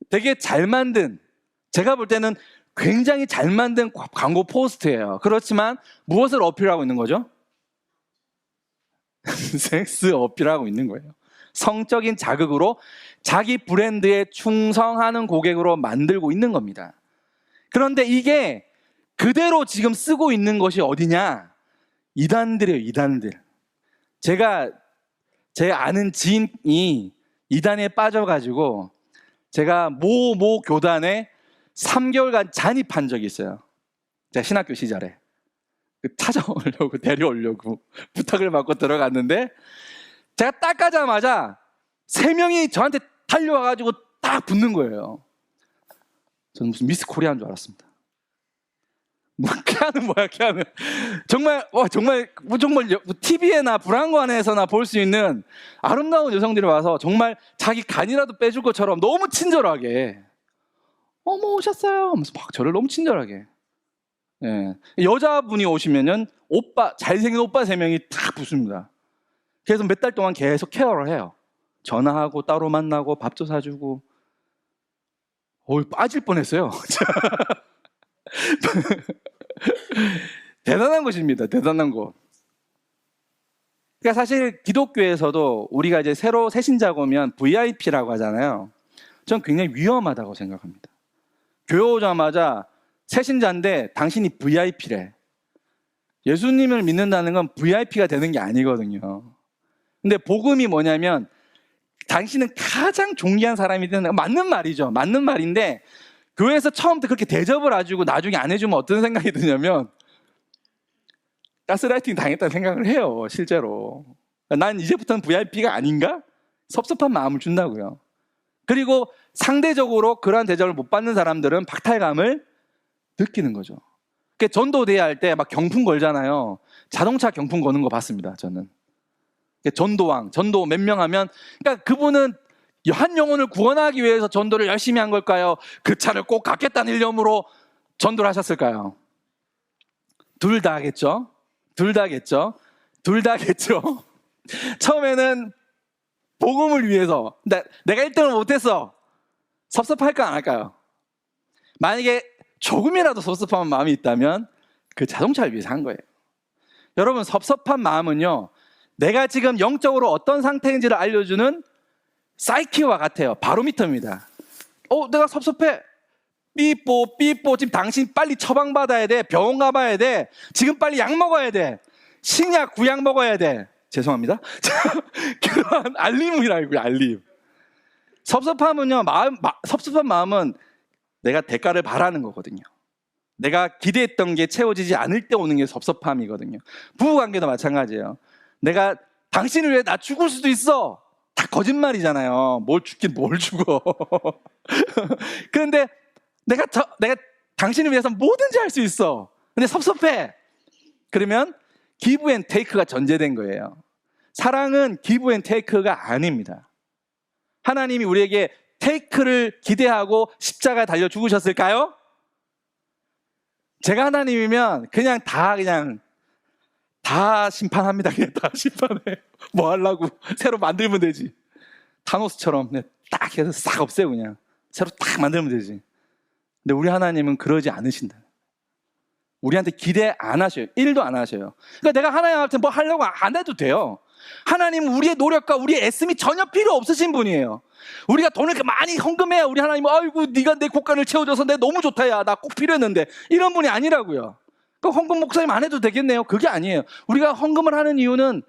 되게 잘 만든, 제가 볼 때는 굉장히 잘 만든 광고 포스트예요. 그렇지만 무엇을 어필하고 있는 거죠? 섹스 어필하고 있는 거예요. 성적인 자극으로 자기 브랜드에 충성하는 고객으로 만들고 있는 겁니다. 그런데 이게 그대로 지금 쓰고 있는 것이 어디냐? 이단들이에요, 이단들. 제 아는 지인이 이단에 빠져가지고 제가 모 교단에 3개월간 잔입한 적이 있어요. 제가 신학교 시절에. 찾아오려고, 데려오려고 부탁을 받고 들어갔는데 제가 딱 가자마자 3명이 저한테 달려와가지고 딱 붙는 거예요. 저는 무슨 미스 코리아인 줄 알았습니다. 걔는 정말 TV에나 브랑관에서나 볼 수 있는 아름다운 여성들이 와서 정말 자기 간이라도 빼줄 것처럼 너무 친절하게 어머 오셨어요 하면서 막 저를 너무 친절하게. 예. 여자분이 오시면은 잘생긴 오빠 3명이 다 붙습니다. 그래서 몇 달 동안 계속 케어를 해요. 전화하고 따로 만나고 밥도 사주고. 빠질 뻔했어요. 대단한 것입니다. 대단한 것. 그러니까 사실 기독교에서도 우리가 이제 새로 새신자가 오면 VIP라고 하잖아요. 전 굉장히 위험하다고 생각합니다. 교회 오자마자 새신자인데 당신이 VIP래. 예수님을 믿는다는 건 VIP가 되는 게 아니거든요. 근데 복음이 뭐냐면 당신은 가장 존귀한 사람이 되는 거 맞는 말이죠. 맞는 말인데 교회에서 처음부터 그렇게 대접을 해주고 나중에 안 해주면 어떤 생각이 드냐면 가스라이팅 당했다는 생각을 해요. 실제로. 난 이제부터는 VIP가 아닌가? 섭섭한 마음을 준다고요. 그리고 상대적으로 그러한 대접을 못 받는 사람들은 박탈감을 느끼는 거죠. 전도대회 할 때 막 경품 걸잖아요. 자동차 경품 거는 거 봤습니다. 저는. 전도왕, 전도 몇 명 하면, 그러니까 그분은 한 영혼을 구원하기 위해서 전도를 열심히 한 걸까요? 그 차를 꼭 갖겠다는 일념으로 전도를 하셨을까요? 둘 다 하겠죠. 처음에는 복음을 위해서 내가 1등을 못했어. 섭섭할까 안 할까요? 만약에 조금이라도 섭섭한 마음이 있다면 그 자동차를 위해서 한 거예요. 여러분, 섭섭한 마음은요, 내가 지금 영적으로 어떤 상태인지를 알려주는 사이키와 같아요. 바로미터입니다. 내가 섭섭해. 삐뽀 지금 당신 빨리 처방받아야 돼. 병원 가봐야 돼. 지금 빨리 약 먹어야 돼. 식약 구약 먹어야 돼. 죄송합니다. 그런 알림이라고요. 알림. 섭섭한 마음은 내가 대가를 바라는 거거든요. 내가 기대했던 게 채워지지 않을 때 오는 게 섭섭함이거든요. 부부관계도 마찬가지예요. 내가 당신을 위해 나 죽을 수도 있어. 딱 거짓말이잖아요. 뭘 죽긴 뭘 죽어. 그런데 내가 당신을 위해서 뭐든지 할 수 있어. 근데 섭섭해. 그러면 기브 앤 테이크가 전제된 거예요. 사랑은 기브 앤 테이크가 아닙니다. 하나님이 우리에게 테이크를 기대하고 십자가에 달려 죽으셨을까요? 제가 하나님이면 그냥 다 심판합니다. 그냥 다 심판해. 뭐 하려고 새로 만들면 되지. 타노스처럼 그냥 딱 해서 싹 없애고 그냥 새로 딱 만들면 되지. 근데 우리 하나님은 그러지 않으신다. 우리한테 기대 안 하셔요. 1도 안 하셔요. 그러니까 내가 하나님한테 뭐 하려고 안 해도 돼요. 하나님은 우리의 노력과 우리의 애씀이 전혀 필요 없으신 분이에요. 우리가 돈을 많이 헌금해야 우리 하나님은 아이고 네가 내 곳간을 채워줘서 내 너무 좋다, 야 나 꼭 필요했는데, 이런 분이 아니라고요. 그 헌금 목사님 안 해도 되겠네요. 그게 아니에요. 우리가 헌금을 하는 이유는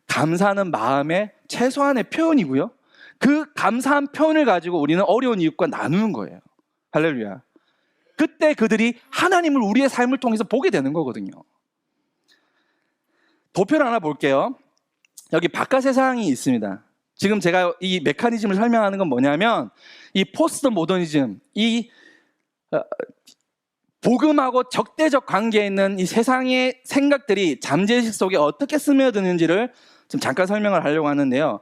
감사하는 마음의 최소한의 표현이고요, 그 감사한 표현을 가지고 우리는 어려운 이웃과 나누는 거예요. 할렐루야. 그때 그들이 하나님을 우리의 삶을 통해서 보게 되는 거거든요. 도표를 하나 볼게요. 여기 바깥 세상이 있습니다. 지금 제가 이 메커니즘을 설명하는 건 뭐냐면, 이 포스트 모더니즘, 이 복음하고 적대적 관계에 있는 이 세상의 생각들이 잠재의식 속에 어떻게 스며드는지를 좀 잠깐 설명을 하려고 하는데요.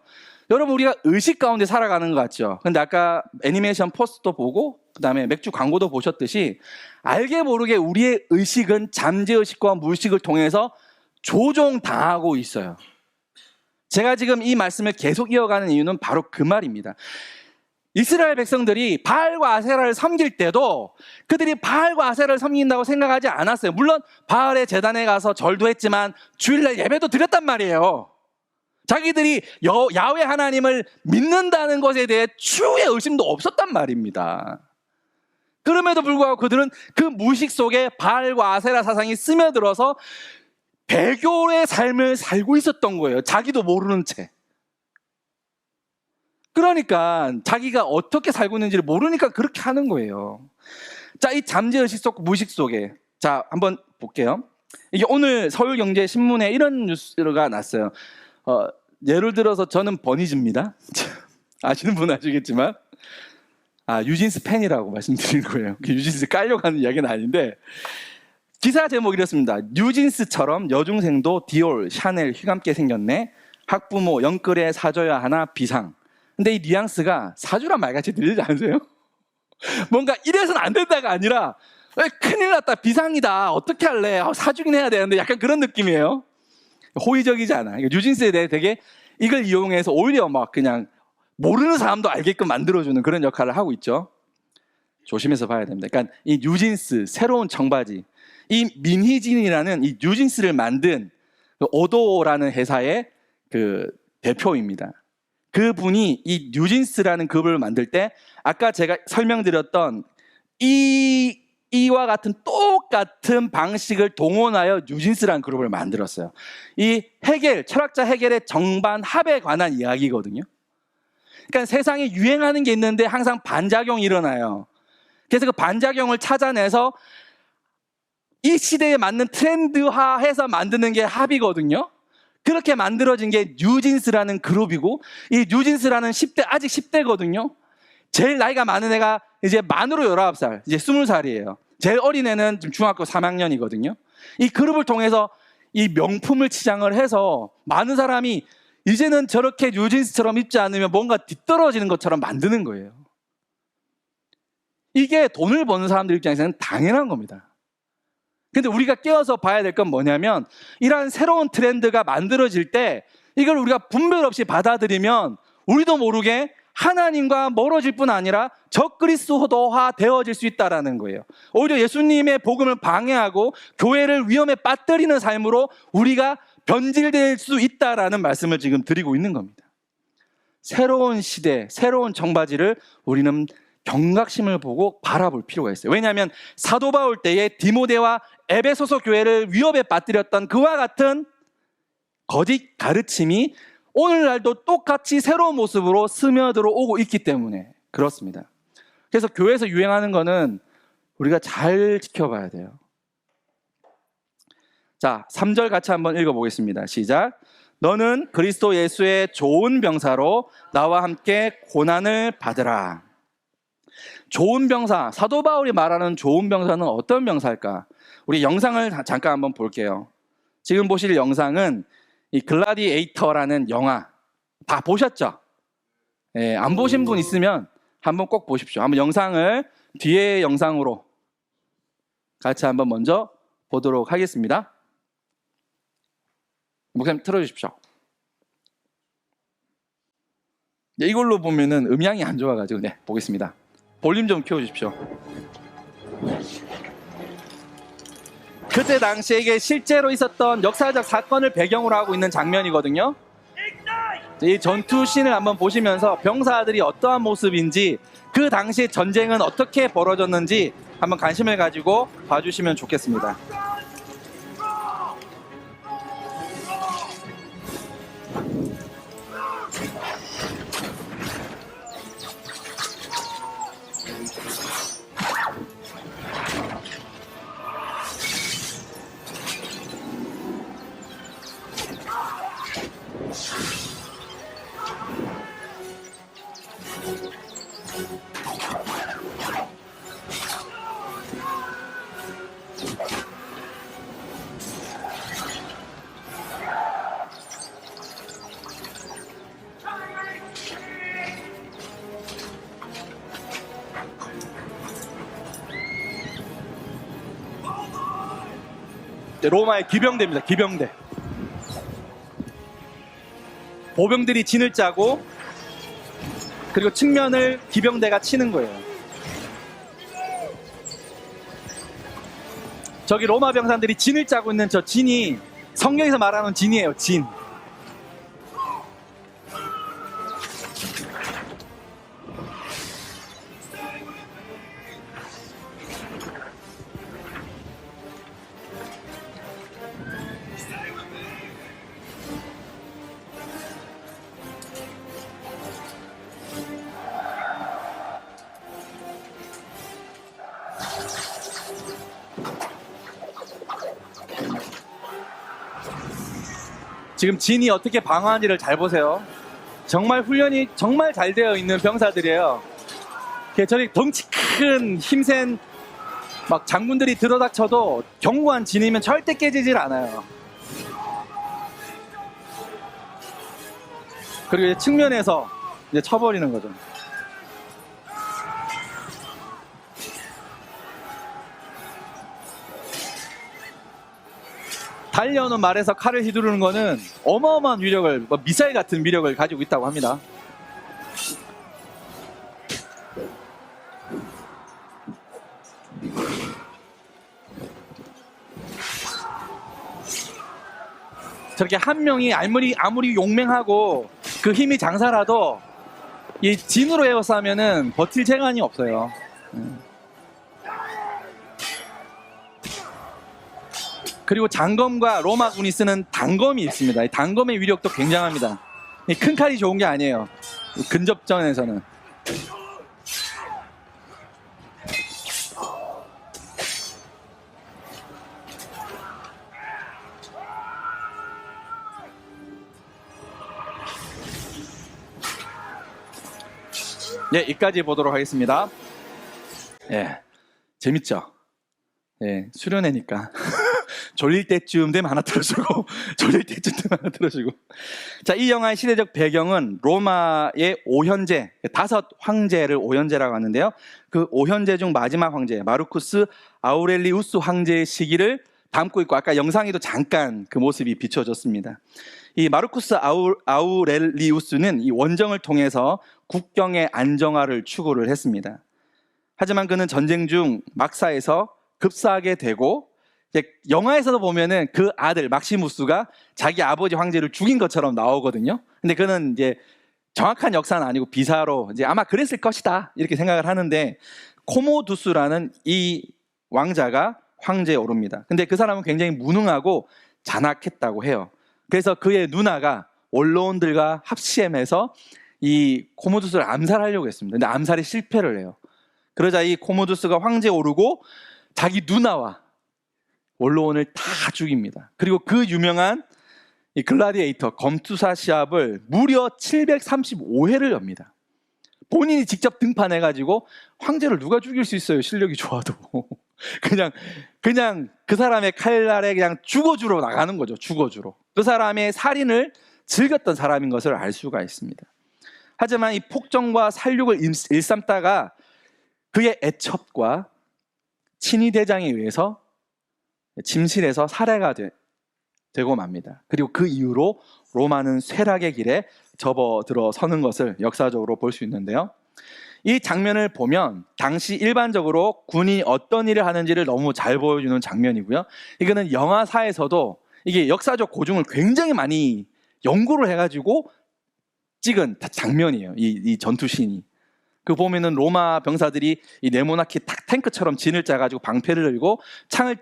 여러분, 우리가 의식 가운데 살아가는 것 같죠? 근데 아까 애니메이션 포스트도 보고 그 다음에 맥주 광고도 보셨듯이 알게 모르게 우리의 의식은 잠재의식과 무의식을 통해서 조종당하고 있어요. 제가 지금 이 말씀을 계속 이어가는 이유는 바로 그 말입니다. 이스라엘 백성들이 바알과 아세라를 섬길 때도 그들이 바알과 아세라를 섬긴다고 생각하지 않았어요. 물론 바알의 제단에 가서 절도 했지만 주일날 예배도 드렸단 말이에요. 자기들이 야훼 하나님을 믿는다는 것에 대해 추후의 의심도 없었단 말입니다. 그럼에도 불구하고 그들은 그 무의식 속에 바알과 아세라 사상이 스며들어서 배교의 삶을 살고 있었던 거예요. 자기도 모르는 채. 그러니까 자기가 어떻게 살고 있는지를 모르니까 그렇게 하는 거예요. 자, 이 잠재의식 속 무의식 속에, 자, 한번 볼게요. 이게 오늘 서울경제신문에 이런 뉴스가 났어요. 예를 들어서 저는 버니즈입니다. 아시는 분은 아시겠지만, 뉴진스 팬이라고 말씀드린 거예요. 뉴진스 깔려가는 이야기는 아닌데, 기사 제목이 이렇습니다. 뉴진스처럼 여중생도 디올, 샤넬, 휘감게 생겼네. 학부모 영끌에 사줘야 하나 비상. 근데 이 뉘앙스가 사주란 말같이 들리지 않으세요? 뭔가 이래서는 안 된다가 아니라 큰일 났다, 비상이다, 어떻게 할래, 사주긴 해야 되는데, 약간 그런 느낌이에요. 호의적이지 않아. 뉴진스에 대해 되게 이걸 이용해서 오히려 막 그냥 모르는 사람도 알게끔 만들어주는 그런 역할을 하고 있죠. 조심해서 봐야 됩니다. 그러니까 이 뉴진스, 새로운 청바지, 이 민희진이라는 이 뉴진스를 만든 오도라는 회사의 그 대표입니다. 그분이 이 뉴진스라는 그룹을 만들 때 아까 제가 설명드렸던 이와 같은 똑같은 방식을 동원하여 뉴진스라는 그룹을 만들었어요. 이 철학자 헤겔의 정반합에 관한 이야기거든요. 그러니까 세상에 유행하는 게 있는데 항상 반작용이 일어나요. 그래서 그 반작용을 찾아내서 이 시대에 맞는 트렌드화해서 만드는 게 합이거든요. 그렇게 만들어진 게 뉴진스라는 그룹이고, 이 뉴진스라는 10대, 아직 10대거든요. 제일 나이가 많은 애가 이제 만으로 19살, 이제 20살이에요. 제일 어린 애는 지금 중학교 3학년이거든요. 이 그룹을 통해서 이 명품을 치장을 해서 많은 사람이 이제는 저렇게 뉴진스처럼 입지 않으면 뭔가 뒤떨어지는 것처럼 만드는 거예요. 이게 돈을 버는 사람들 입장에서는 당연한 겁니다. 근데 우리가 깨어서 봐야 될 건 뭐냐면, 이러한 새로운 트렌드가 만들어질 때 이걸 우리가 분별 없이 받아들이면 우리도 모르게 하나님과 멀어질 뿐 아니라 적그리스도화 되어질 수 있다는 거예요. 오히려 예수님의 복음을 방해하고 교회를 위험에 빠뜨리는 삶으로 우리가 변질될 수 있다는 말씀을 지금 드리고 있는 겁니다. 새로운 시대, 새로운 청바지를 우리는 경각심을 보고 바라볼 필요가 있어요. 왜냐하면 사도 바울 때에 디모데와 에베소서 교회를 위협에 빠뜨렸던 그와 같은 거짓 가르침이 오늘날도 똑같이 새로운 모습으로 스며들어 오고 있기 때문에 그렇습니다. 그래서 교회에서 유행하는 거는 우리가 잘 지켜봐야 돼요. 자, 3절 같이 한번 읽어보겠습니다. 시작. 너는 그리스도 예수의 좋은 병사로 나와 함께 고난을 받으라. 좋은 병사, 사도 바울이 말하는 좋은 병사는 어떤 병사일까? 우리 영상을 잠깐 한번 볼게요. 지금 보실 영상은 이 글라디에이터라는 영화 다 보셨죠? 예, 안 보신 분 있으면 한번 꼭 보십시오. 한번 영상을 뒤에 영상으로 같이 한번 먼저 보도록 하겠습니다. 목사님 틀어주십시오. 네, 이걸로 보면은 음향이 안 좋아가지고 네, 보겠습니다. 볼륨 좀 키워주십시오. 그때 당시에 이게 실제로 있었던 역사적 사건을 배경으로 하고 있는 장면이거든요. 이 전투 씬을 한번 보시면서 병사들이 어떠한 모습인지, 그 당시에 전쟁은 어떻게 벌어졌는지 한번 관심을 가지고 봐주시면 좋겠습니다. 로마의 기병대입니다. 기병대. 보병들이 진을 짜고, 그리고 측면을 기병대가 치는 거예요. 저기 로마 병사들이 진을 짜고 있는 저 진이 성경에서 말하는 진이에요. 진. 지금 진이 어떻게 방어하는지를 잘 보세요. 정말 훈련이 정말 잘 되어 있는 병사들이에요. 저리 덩치 큰 힘센 막 장군들이 들어닥쳐도 견고한 진이면 절대 깨지질 않아요. 그리고 이제 측면에서 이제 쳐버리는 거죠. 달려오는 말에서 칼을 휘두르는 거는 어마어마한 위력을, 미사일 같은 위력을 가지고 있다고 합니다. 저렇게 한 명이 아무리 용맹하고 그 힘이 장사라도 이 진으로 에워싸면은 버틸 재간이 없어요. 그리고 장검과 로마군이 쓰는 단검이 있습니다. 이 단검의 위력도 굉장합니다. 큰 칼이 좋은 게 아니에요. 근접전에서는. 네, 여기까지 보도록 하겠습니다. 예, 재밌죠? 예, 수련회니까. 졸릴 때쯤 되면 하나 틀어주고, 졸릴 때쯤 되면 하나 틀어주고. 자, 이 영화의 시대적 배경은 로마의 오현제, 5 황제를 오현제라고 하는데요. 그 오현제 중 마지막 황제, 마르쿠스 아우렐리우스 황제의 시기를 담고 있고, 아까 영상에도 잠깐 그 모습이 비춰졌습니다. 이 마르쿠스 아우렐리우스는 이 원정을 통해서 국경의 안정화를 추구를 했습니다. 하지만 그는 전쟁 중 막사에서 급사하게 되고, 영화에서도 보면은 그 아들 막시무스가 자기 아버지 황제를 죽인 것처럼 나오거든요. 근데 그는 이제 정확한 역사는 아니고 비사로 이제 아마 그랬을 것이다 이렇게 생각을 하는데, 코모두스라는 이 왕자가 황제에 오릅니다. 근데 그 사람은 굉장히 무능하고 잔악했다고 해요. 그래서 그의 누나가 원로원들과 합심해서 이 코모두스를 암살하려고 했습니다. 근데 암살에 실패를 해요. 그러자 이 코모두스가 황제에 오르고 자기 누나와 원로원을 다 죽입니다. 그리고 그 유명한 이 글라디에이터 검투사 시합을 무려 735회를 엽니다. 본인이 직접 등판해가지고 황제를 누가 죽일 수 있어요? 실력이 좋아도. 그냥 그 사람의 칼날에 그냥 죽어주러 나가는 거죠. 죽어주러. 그 사람의 살인을 즐겼던 사람인 것을 알 수가 있습니다. 하지만 이 폭정과 살육을 일삼다가 그의 애첩과 친위대장에 의해서 침실에서 살해가 되고 맙니다. 그리고 그 이후로 로마는 쇠락의 길에 접어들어서는 것을 역사적으로 볼 수 있는데요. 이 장면을 보면 당시 일반적으로 군이 어떤 일을 하는지를 너무 잘 보여주는 장면이고요. 이거는 영화사에서도 이게 역사적 고증을 굉장히 많이 연구를 해가지고 찍은 장면이에요. 이 전투씬이. 그 보면은 로마 병사들이 이 네모나키 탱크처럼 진을 짜가지고 방패를 들고 창을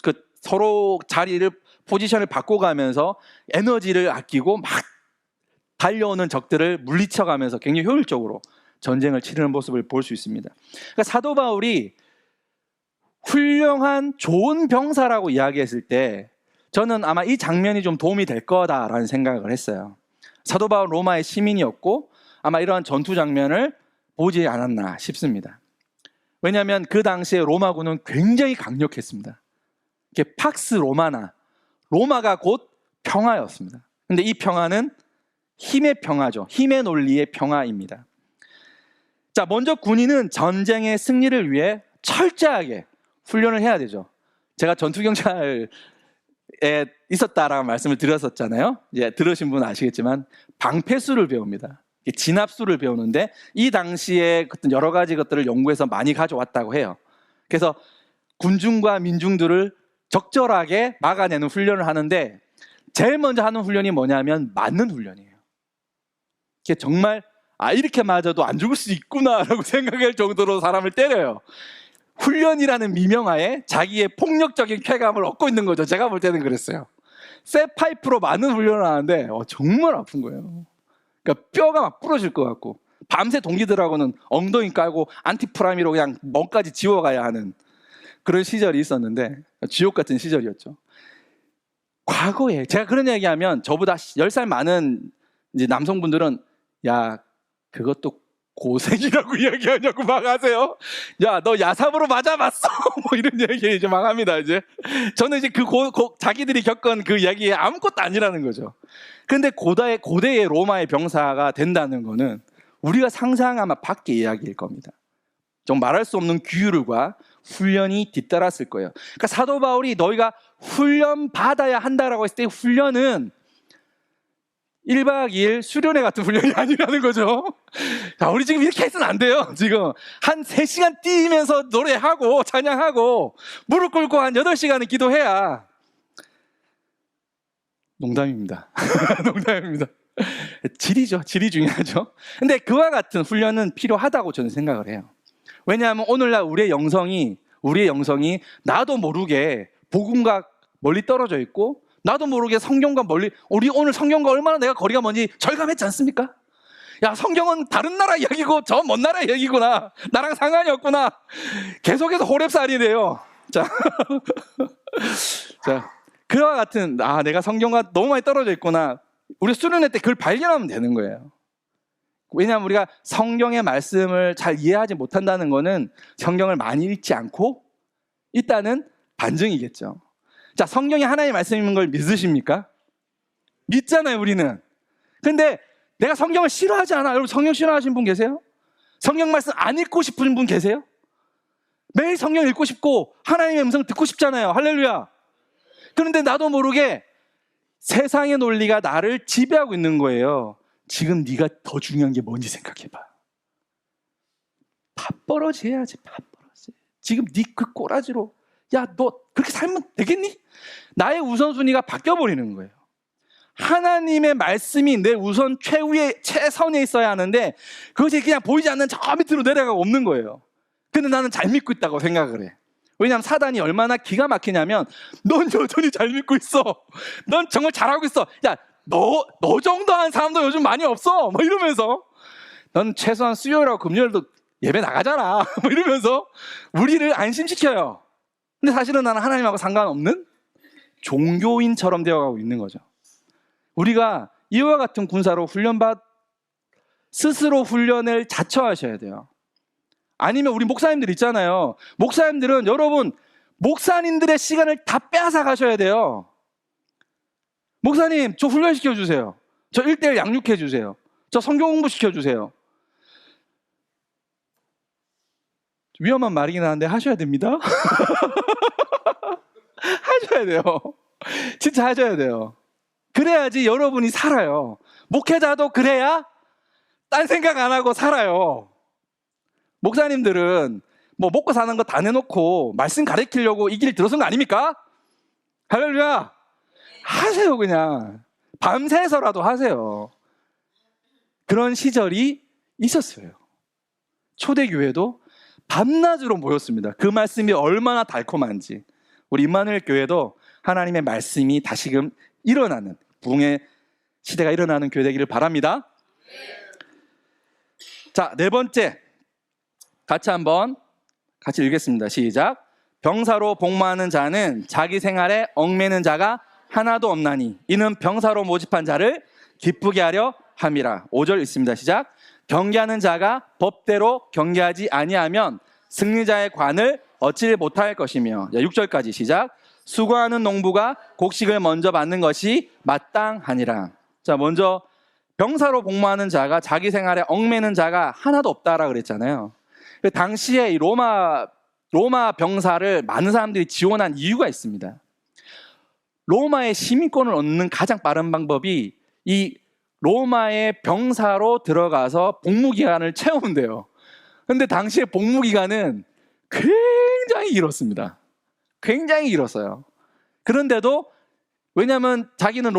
그 서로 자리를 포지션을 바꿔가면서 에너지를 아끼고 막 달려오는 적들을 물리쳐가면서 굉장히 효율적으로 전쟁을 치르는 모습을 볼 수 있습니다. 그러니까 사도 바울이 훌륭한 좋은 병사라고 이야기했을 때 저는 아마 이 장면이 좀 도움이 될 거다라는 생각을 했어요. 사도 바울 로마의 시민이었고 아마 이러한 전투 장면을 보지 않았나 싶습니다. 왜냐하면 그 당시에 로마군은 굉장히 강력했습니다. 이게 팍스 로마나, 로마가 곧 평화였습니다. 근데 이 평화는 힘의 평화죠. 힘의 논리의 평화입니다. 자, 먼저 군인은 전쟁의 승리를 위해 철저하게 훈련을 해야 되죠. 제가 전투경찰에 있었다라는 말씀을 드렸었잖아요. 이제 들으신 분은 아시겠지만 방패수를 배웁니다. 진압수를 배우는데 이 당시에 어떤 여러 가지 것들을 연구해서 많이 가져왔다고 해요. 그래서 군중과 민중들을 적절하게 막아내는 훈련을 하는데 제일 먼저 하는 훈련이 뭐냐면 맞는 훈련이에요. 이게 정말 이렇게 맞아도 안 죽을 수 있구나라고 생각할 정도로 사람을 때려요. 훈련이라는 미명하에 자기의 폭력적인 쾌감을 얻고 있는 거죠. 제가 볼 때는 그랬어요. 쇠파이프로 맞는 훈련을 하는데 정말 아픈 거예요. 그러니까 뼈가 막 부러질 것 같고 밤새 동기들하고는 엉덩이 깔고 안티프라미로 그냥 멍까지 지워가야 하는 그런 시절이 있었는데 지옥 같은 시절이었죠. 과거에 제가 그런 얘기하면 저보다 10살 많은 이제 남성분들은 야 그것도 고생이라고 이야기하냐고 막 하세요. 야 너 야삽으로 맞아봤어 뭐 이런 얘기 이제 막 합니다. 이제 저는 이제 자기들이 겪은 그 이야기에 아무것도 아니라는 거죠. 근데 고대의 로마의 병사가 된다는 거는 우리가 상상하면 밖의 이야기일 겁니다. 좀 말할 수 없는 규율과 훈련이 뒤따랐을 거예요. 그러니까 사도 바울이 너희가 훈련 받아야 한다라고 했을 때 훈련은 1박 2일 수련회 같은 훈련이 아니라는 거죠. 자, 우리 지금 이렇게 해서는 안 돼요. 지금 한 3시간 뛰면서 노래하고 찬양하고 무릎 꿇고 한 8시간은 기도해야. 농담입니다. 농담입니다. 질이죠. 질이 중요하죠. 근데 그와 같은 훈련은 필요하다고 저는 생각을 해요. 왜냐하면 오늘날 우리의 영성이 나도 모르게 복음과 멀리 떨어져 있고 나도 모르게 성경과 멀리, 우리 오늘 성경과 얼마나 내가 거리가 먼지 절감했지 않습니까? 야, 성경은 다른 나라 이야기고 저 먼 나라 이야기구나. 나랑 상관이 없구나. 계속해서 호랩살이래요. 자, 그와 같은 내가 성경과 너무 많이 떨어져 있구나. 우리 수련회 때 그걸 발견하면 되는 거예요. 왜냐하면 우리가 성경의 말씀을 잘 이해하지 못한다는 것은 성경을 많이 읽지 않고 있다는 반증이겠죠. 자, 성경이 하나님의 말씀인 걸 믿으십니까? 믿잖아요, 우리는. 근데 내가 성경을 싫어하지 않아. 여러분, 성경 싫어하시는 분 계세요? 성경 말씀 안 읽고 싶은 분 계세요? 매일 성경 읽고 싶고 하나님의 음성을 듣고 싶잖아요. 할렐루야. 그런데 나도 모르게 세상의 논리가 나를 지배하고 있는 거예요. 지금 네가 더 중요한 게 뭔지 생각해봐. 밥벌어지 해야지. 밥벌어지. 지금 네 그 꼬라지로 야, 너 그렇게 살면 되겠니? 나의 우선순위가 바뀌어버리는 거예요. 하나님의 말씀이 내 우선 최선에 있어야 하는데 그것이 그냥 보이지 않는 저 밑으로 내려가고 없는 거예요. 근데 나는 잘 믿고 있다고 생각을 해. 왜냐하면 사단이 얼마나 기가 막히냐면 넌 여전히 잘 믿고 있어. 넌 정말 잘하고 있어. 야, 너 정도 한 사람도 요즘 많이 없어. 뭐 이러면서 넌 최소한 수요일하고 금요일도 예배 나가잖아. 뭐 이러면서 우리를 안심시켜요. 근데 사실은 나는 하나님하고 상관없는 종교인처럼 되어가고 있는 거죠. 우리가 이와 같은 군사로 스스로 훈련을 자처하셔야 돼요. 아니면 우리 목사님들 있잖아요. 목사님들은 여러분 목사님들의 시간을 다 빼앗아 가셔야 돼요. 목사님 저 훈련시켜 주세요. 저 1:1 양육해 주세요. 저 성경 공부 시켜 주세요. 위험한 말이긴 한데 하셔야 됩니다. 하셔야 돼요. 진짜 하셔야 돼요. 그래야지 여러분이 살아요. 목회자도 그래야 딴 생각 안 하고 살아요. 목사님들은 뭐 먹고 사는 거 다 내놓고 말씀 가르치려고 이 길 들어선 거 아닙니까? 할렐루야. 하세요. 그냥 밤새서라도 하세요. 그런 시절이 있었어요. 초대교회도 밤낮으로 모였습니다. 그 말씀이 얼마나 달콤한지. 우리 임마누엘 교회도 하나님의 말씀이 다시금 일어나는 부흥의 시대가 일어나는 교회 되기를 바랍니다. 자, 네 번째 같이 읽겠습니다. 시작. 병사로 복무하는 자는 자기 생활에 얽매는 자가 하나도 없나니 이는 병사로 모집한 자를 기쁘게 하려 함이라. 5절 있습니다. 시작. 경계하는 자가 법대로 경계하지 아니하면 승리자의 관을 얻지 못할 것이며. 6절까지 시작. 수고하는 농부가 곡식을 먼저 받는 것이 마땅하니라. 자, 먼저 병사로 복무하는 자가 자기 생활에 얽매는 자가 하나도 없다라 그랬잖아요. 당시에 이 로마 병사를 많은 사람들이 지원한 이유가 있습니다. 로마의 시민권을 얻는 가장 빠른 방법이 이 로마의 병사로 들어가서 복무기간을 채우는데요. 근데 당시에 복무기간은 굉장히 길었습니다. 굉장히 길었어요. 그런데도 왜냐하면 자기는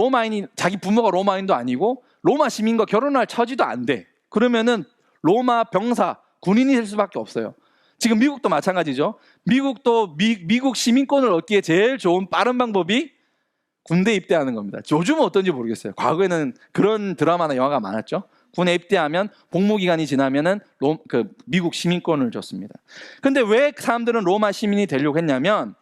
자기 부모가 로마인도 아니고 로마 시민과 결혼할 처지도 안 돼. 그러면은 로마 병사, 군인이 될 수밖에 없어요. 지금 미국도 마찬가지죠. 미국도 미국 시민권을 얻기에 제일 좋은 빠른 방법이 군대 입대하는 겁니다. 요즘은 어떤지 모르겠어요. 과거에는 그런 드라마나 영화가 많았죠. 군에 입대하면 복무기간이 지나면은 미국 시민권을 줬습니다. 근데 왜 사람들은 로마 시민이 되려고 했냐면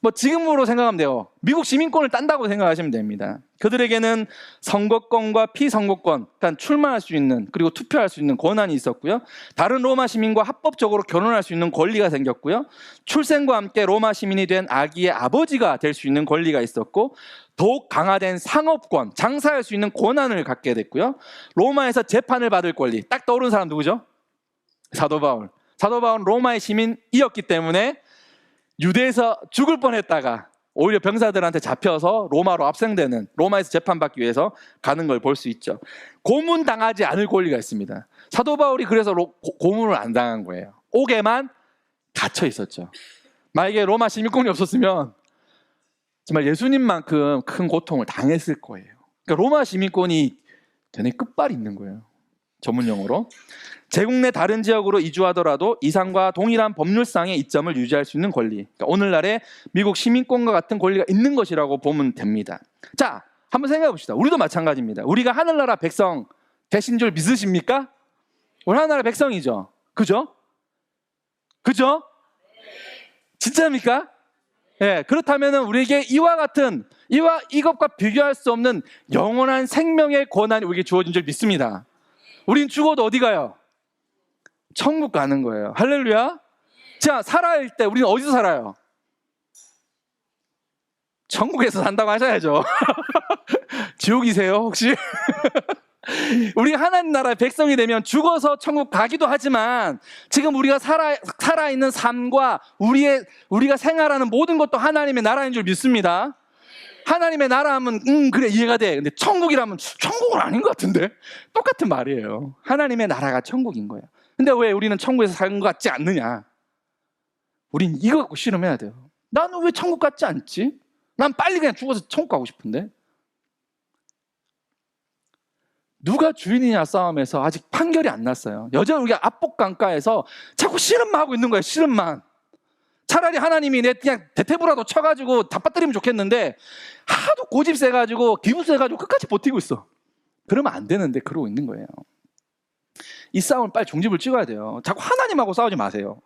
뭐 지금으로 생각하면 돼요. 미국 시민권을 딴다고 생각하시면 됩니다. 그들에게는 선거권과 피선거권, 그러니까 출마할 수 있는 그리고 투표할 수 있는 권한이 있었고요. 다른 로마 시민과 합법적으로 결혼할 수 있는 권리가 생겼고요. 출생과 함께 로마 시민이 된 아기의 아버지가 될 수 있는 권리가 있었고 더욱 강화된 상업권, 장사할 수 있는 권한을 갖게 됐고요. 로마에서 재판을 받을 권리, 딱 떠오르는 사람 누구죠? 사도 바울. 사도 바울은 로마의 시민이었기 때문에 유대에서 죽을 뻔했다가 오히려 병사들한테 잡혀서 로마로 압송되는, 로마에서 재판받기 위해서 가는 걸 볼 수 있죠. 고문당하지 않을 권리가 있습니다. 사도 바울이 그래서 고문을 안 당한 거예요. 옥에만 갇혀 있었죠. 만약에 로마 시민권이 없었으면 정말 예수님만큼 큰 고통을 당했을 거예요. 그러니까 로마 시민권이 되게 끝발이 있는 거예요. 전문용어로. 제국 내 다른 지역으로 이주하더라도 이상과 동일한 법률상의 이점을 유지할 수 있는 권리. 그러니까 오늘날의 미국 시민권과 같은 권리가 있는 것이라고 보면 됩니다. 자, 한번 생각해 봅시다. 우리도 마찬가지입니다. 우리가 하늘나라 백성 되신 줄 믿으십니까? 우리 하늘나라 백성이죠. 그죠? 그죠? 진짜입니까? 예, 그렇다면 우리에게 이것과 비교할 수 없는 영원한 생명의 권한이 우리에게 주어진 줄 믿습니다. 우린 죽어도 어디 가요? 천국 가는 거예요. 할렐루야. 자, 살아갈 때 우리는 어디서 살아요? 천국에서 산다고 하셔야죠. 지옥이세요 혹시? 우리가 하나님 나라의 백성이 되면 죽어서 천국 가기도 하지만 지금 우리가 살아있는 삶과 우리가 생활하는 모든 것도 하나님의 나라인 줄 믿습니다. 하나님의 나라 하면 그래 이해가 돼. 근데 천국이라면 천국은 아닌 것 같은데? 똑같은 말이에요. 하나님의 나라가 천국인 거예요. 근데 왜 우리는 천국에서 사는 것 같지 않느냐? 우린 이거 갖고 실험해야 돼요. 나는 왜 천국 같지 않지? 난 빨리 그냥 죽어서 천국 가고 싶은데. 누가 주인이냐 싸움에서 아직 판결이 안 났어요. 여전히 우리가 압복강가에서 자꾸 씨름만 하고 있는 거예요. 씨름만. 차라리 하나님이 내 그냥 대퇴부라도 쳐가지고 다 빠뜨리면 좋겠는데 하도 고집 세가지고 기분 세가지고 끝까지 버티고 있어. 그러면 안 되는데 그러고 있는 거예요. 이 싸움을 빨리 종집을 찍어야 돼요. 자꾸 하나님하고 싸우지 마세요.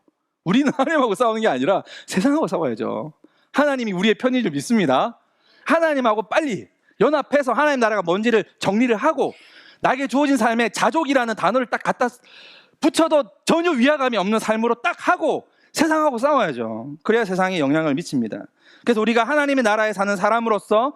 우리는 하나님하고 싸우는 게 아니라 세상하고 싸워야죠. 하나님이 우리의 편인 줄 믿습니다. 하나님하고 빨리 연합해서 하나님 나라가 뭔지를 정리를 하고 나에게 주어진 삶에 자족이라는 단어를 딱 갖다 붙여도 전혀 위화감이 없는 삶으로 딱 하고 세상하고 싸워야죠. 그래야 세상에 영향을 미칩니다. 그래서 우리가 하나님의 나라에 사는 사람으로서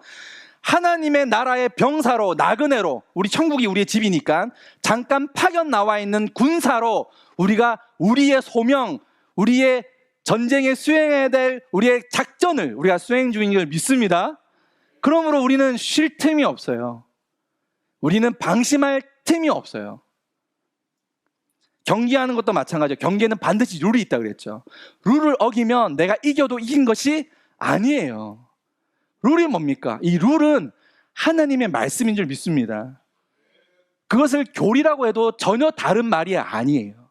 하나님의 나라의 병사로, 나그네로, 우리 천국이 우리의 집이니까 잠깐 파견 나와 있는 군사로 우리가 우리의 소명, 우리의 전쟁에 수행해야 될 우리의 작전을 우리가 수행 중인 걸 믿습니다. 그러므로 우리는 쉴 틈이 없어요. 우리는 방심할 틈이 없어요. 경기하는 것도 마찬가지예요. 경기에는 반드시 룰이 있다고 그랬죠. 룰을 어기면 내가 이겨도 이긴 것이 아니에요. 룰이 뭡니까? 이 룰은 하나님의 말씀인 줄 믿습니다. 그것을 교리라고 해도 전혀 다른 말이 아니에요.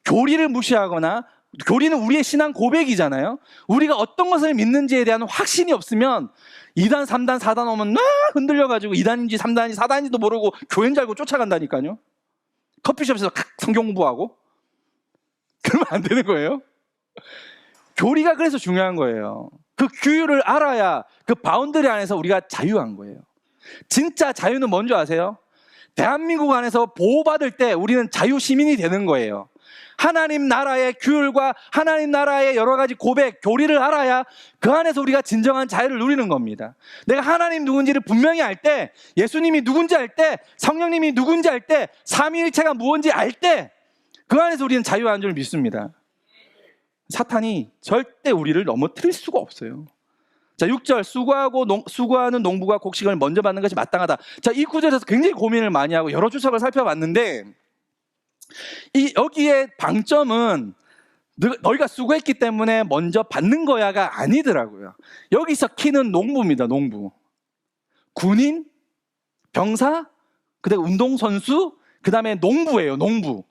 교리를 무시하거나, 교리는 우리의 신앙 고백이잖아요. 우리가 어떤 것을 믿는지에 대한 확신이 없으면 2단, 3단, 4단 오면 막 흔들려가지고 2단인지 3단인지 4단인지도 모르고 교회인 줄 알고 쫓아간다니까요. 커피숍에서 성경 공부하고. 그러면 안 되는 거예요. 교리가 그래서 중요한 거예요. 그 규율을 알아야 그 바운더리 안에서 우리가 자유한 거예요. 진짜 자유는 뭔지 아세요? 대한민국 안에서 보호받을 때 우리는 자유 시민이 되는 거예요. 하나님 나라의 규율과 하나님 나라의 여러 가지 고백, 교리를 알아야 그 안에서 우리가 진정한 자유를 누리는 겁니다. 내가 하나님 누군지를 분명히 알 때, 예수님이 누군지 알 때, 성령님이 누군지 알 때, 삼위일체가 무엇인지 알 때, 그 안에서 우리는 자유한 줄 믿습니다. 사탄이 절대 우리를 넘어뜨릴 수가 없어요. 자, 6절, 수고하는 농부가 곡식을 먼저 받는 것이 마땅하다. 자, 이 구절에서 굉장히 고민을 많이 하고 여러 주석을 살펴봤는데, 여기에 방점은 너희가 수고했기 때문에 먼저 받는 거야가 아니더라고요. 여기서 키는 농부입니다. 농부. 군인, 병사, 그다음에 운동선수, 그다음에 농부예요. 농부.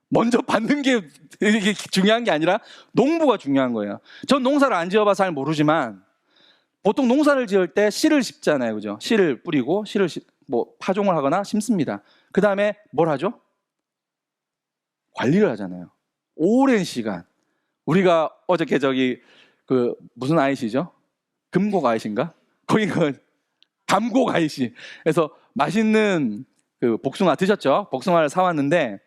먼저 받는 게 이게 중요한 게 아니라 농부가 중요한 거예요. 전 농사를 안 지어봐서 잘 모르지만 보통 농사를 지을 때 씨를 심잖아요. 그죠? 씨를 뿌리고 파종을 하거나 심습니다. 그다음에 뭘 하죠? 관리를 하잖아요. 오랜 시간. 우리가 어저께 무슨 아이시죠? 금곡 아이신가? 거기 감곡 아이시. 그래서 맛있는 복숭아 드셨죠? 복숭아를 사왔는데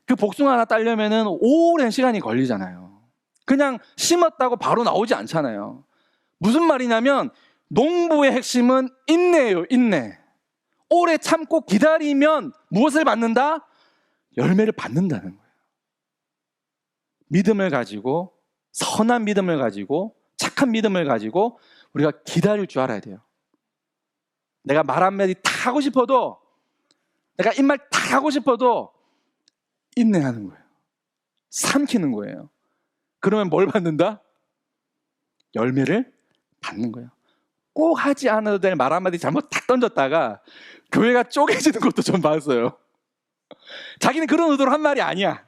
그 복숭아 하나 따려면은 오랜 시간이 걸리잖아요. 그냥 심었다고 바로 나오지 않잖아요. 무슨 말이냐면 농부의 핵심은 인내예요. 인내. 오래 참고 기다리면 무엇을 받는다? 열매를 받는다는 거예요. 믿음을 가지고, 선한 믿음을 가지고, 착한 믿음을 가지고 우리가 기다릴 줄 알아야 돼요. 내가 말 한마디 다 하고 싶어도, 내가 입말 다 하고 싶어도 인내하는 거예요. 삼키는 거예요. 그러면 뭘 받는다? 열매를 받는 거예요. 꼭 하지 않아도 될 말 한마디 잘못 딱 던졌다가 교회가 쪼개지는 것도 좀 봤어요. 자기는 그런 의도로 한 말이 아니야.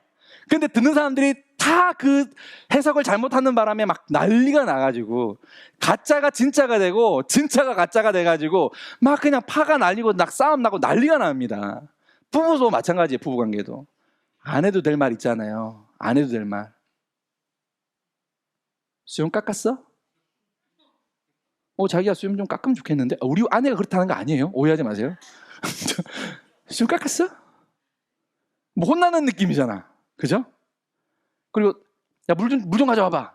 근데 듣는 사람들이 다 그 해석을 잘못하는 바람에 막 난리가 나가지고 가짜가 진짜가 되고 진짜가 가짜가 돼가지고 막 그냥 파가 날리고 싸움 나고 난리가 납니다. 부부도 마찬가지예요. 부부관계도 안 해도 될 말 있잖아요. 안 해도 될 말. 수염 깎았어? 자기가 수염 좀 깎으면 좋겠는데. 우리 아내가 그렇다는 거 아니에요. 오해하지 마세요. 수염 깎았어? 뭐 혼나는 느낌이잖아. 그죠? 그리고 야, 물 좀 가져와봐.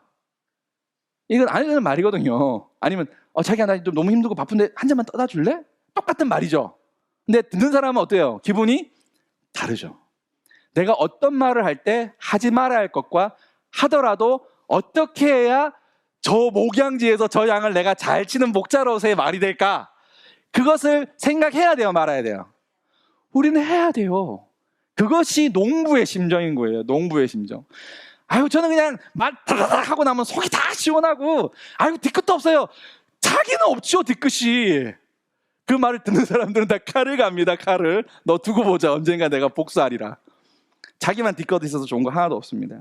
이건 안 해도 되는 말이거든요. 아니면 자기야 나 좀 너무 힘들고 바쁜데 한 잔만 떠다 줄래? 똑같은 말이죠. 근데 듣는 사람은 어때요? 기분이 다르죠. 내가 어떤 말을 할 때 하지 말아야 할 것과 하더라도 어떻게 해야 저 목양지에서 저 양을 내가 잘 치는 목자로서의 말이 될까? 그것을 생각해야 돼요, 말아야 돼요? 우리는 해야 돼요. 그것이 농부의 심정인 거예요. 농부의 심정. 저는 그냥 말 다다닥 하고 나면 속이 다 시원하고 뒤끝도 없어요. 자기는 없죠, 뒤끝이. 그 말을 듣는 사람들은 다 칼을 갑니다. 칼을. 너 두고 보자. 언젠가 내가 복수하리라. 자기만 뒤끝 있어서 좋은 거 하나도 없습니다.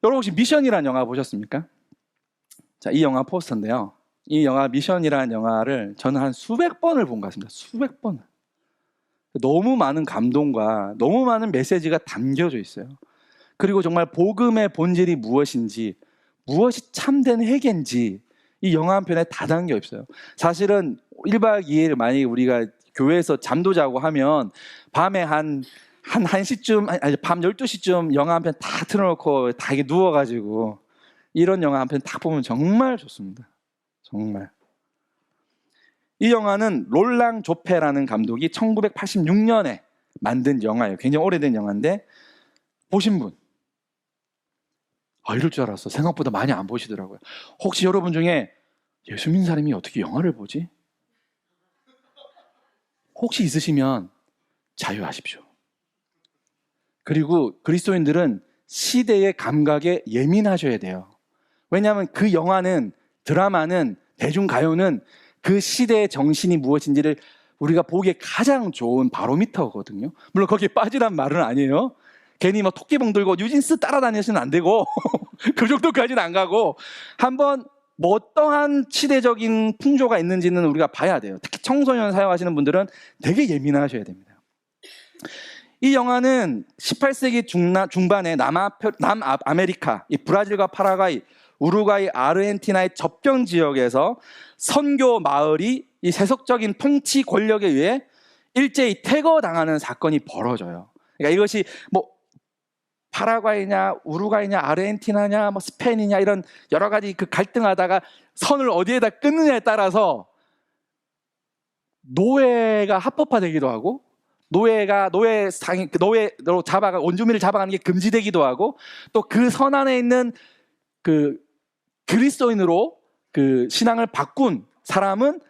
여러분 혹시 미션이라는 영화 보셨습니까? 자, 이 영화 포스터인데요. 이 영화 미션이라는 영화를 저는 한 수백 번을 본 것 같습니다. 수백 번. 너무 많은 감동과 너무 많은 메시지가 담겨져 있어요. 그리고 정말 복음의 본질이 무엇인지, 무엇이 참된 회개인지 이 영화 한 편에 다 담겨 있어요. 사실은 1박 2일 만약에 우리가 교회에서 잠도 자고 하면 밤에 한 1시쯤, 아니, 밤 12시쯤 영화 한 편 다 틀어놓고 다 이게 누워가지고 이런 영화 한 편 딱 보면 정말 좋습니다. 정말. 이 영화는 롤랑 조페라는 감독이 1986년에 만든 영화예요. 굉장히 오래된 영화인데 보신 분? 이럴 줄 알았어. 생각보다 많이 안 보시더라고요. 혹시 여러분 중에 예수 믿는 사람이 어떻게 영화를 보지? 혹시 있으시면 자유하십시오. 그리고 그리스도인들은 시대의 감각에 예민하셔야 돼요. 왜냐하면 그 영화는, 드라마는, 대중가요는 그 시대의 정신이 무엇인지를 우리가 보기에 가장 좋은 바로미터거든요. 물론 거기에 빠지란 말은 아니에요. 괜히 뭐 토끼봉 들고 뉴진스 따라다니시면 안 되고 그 정도까지는 안 가고 한번 뭐 어떠한 시대적인 풍조가 있는지는 우리가 봐야 돼요. 특히 청소년 사용하시는 분들은 되게 예민하셔야 됩니다. 이 영화는 18세기 중반에 남아메리카, 이 브라질과 파라과이, 우루과이, 아르헨티나의 접경 지역에서 선교 마을이 이 세속적인 통치 권력에 의해 일제히 퇴거당하는 사건이 벌어져요. 그러니까 이것이 뭐 파라과이냐, 우루과이냐, 아르헨티나냐, 뭐 스페인이냐 이런 여러 가지 그 갈등하다가 선을 어디에다 끊느냐에 따라서 노예가 합법화되기도 하고, 노예로 잡아가 원주민을 잡아가는 게 금지되기도 하고, 또 그 선 안에 있는 그 그리스도인으로 그 신앙을 바꾼 사람은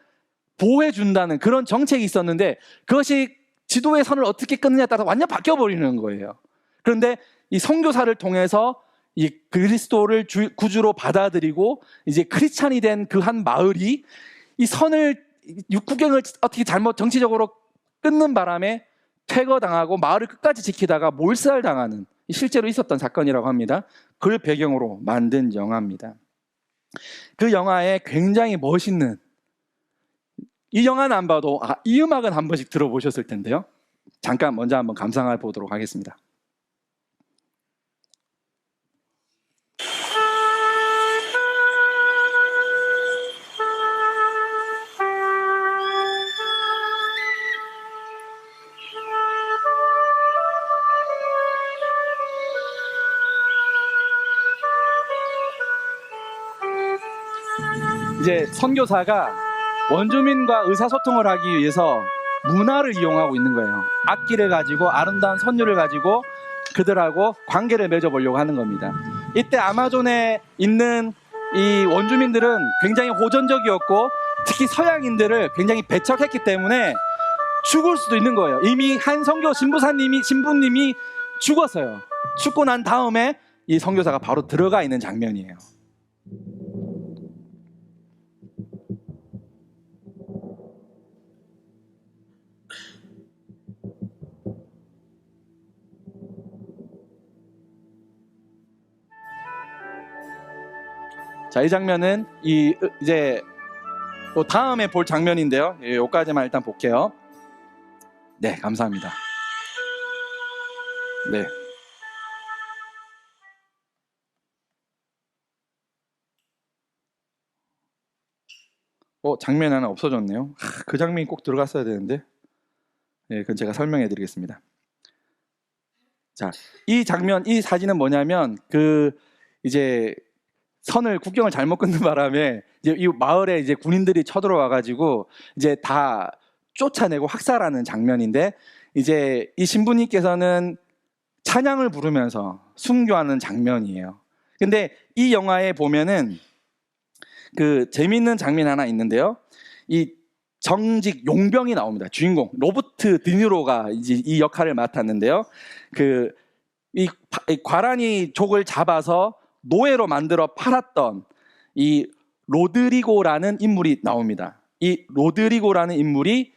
보호해준다는 그런 정책이 있었는데 그것이 지도의 선을 어떻게 끊느냐에 따라서 완전 바뀌어버리는 거예요. 그런데 이 선교사를 통해서 이 그리스도를 구주로 받아들이고 이제 크리스찬이 된 그 한 마을이 이 선을, 육국경을 어떻게 잘못 정치적으로 끊는 바람에 퇴거당하고 마을을 끝까지 지키다가 몰살당하는 실제로 있었던 사건이라고 합니다. 그걸 배경으로 만든 영화입니다. 그 영화에 굉장히 멋있는, 이 영화는 안 봐도 이 음악은 한 번씩 들어보셨을 텐데요. 잠깐 먼저 한번 감상해 보도록 하겠습니다. 이제 선교사가 원주민과 의사소통을 하기 위해서 문화를 이용하고 있는 거예요. 악기를 가지고 아름다운 선율을 가지고 그들하고 관계를 맺어보려고 하는 겁니다. 이때 아마존에 있는 이 원주민들은 굉장히 호전적이었고 특히 서양인들을 굉장히 배척했기 때문에 죽을 수도 있는 거예요. 이미 한 선교 신부님이 죽었어요. 죽고 난 다음에 이 선교사가 바로 들어가 있는 장면이에요. 자, 이 장면은 이제 다음에 볼 장면인데요. 여기까지만 일단 볼게요. 네, 감사합니다. 네. 장면 하나 없어졌네요. 그 장면이 꼭 들어갔어야 되는데. 네, 그건 제가 설명해 드리겠습니다. 자, 이 장면, 이 사진은 뭐냐면 이제 국경을 잘못 끊는 바람에 이제 이 마을에 이제 군인들이 쳐들어와 가지고 이제 다 쫓아내고 학살하는 장면인데, 이제 이 신부님께서는 찬양을 부르면서 순교하는 장면이에요. 근데 이 영화에 보면은 재미있는 장면 하나 있는데요. 이 정직 용병이 나옵니다. 주인공 로버트 드니로가 이제 이 역할을 맡았는데요. 이 과란이 족을 잡아서 노예로 만들어 팔았던 이 로드리고라는 인물이 나옵니다. 이 로드리고라는 인물이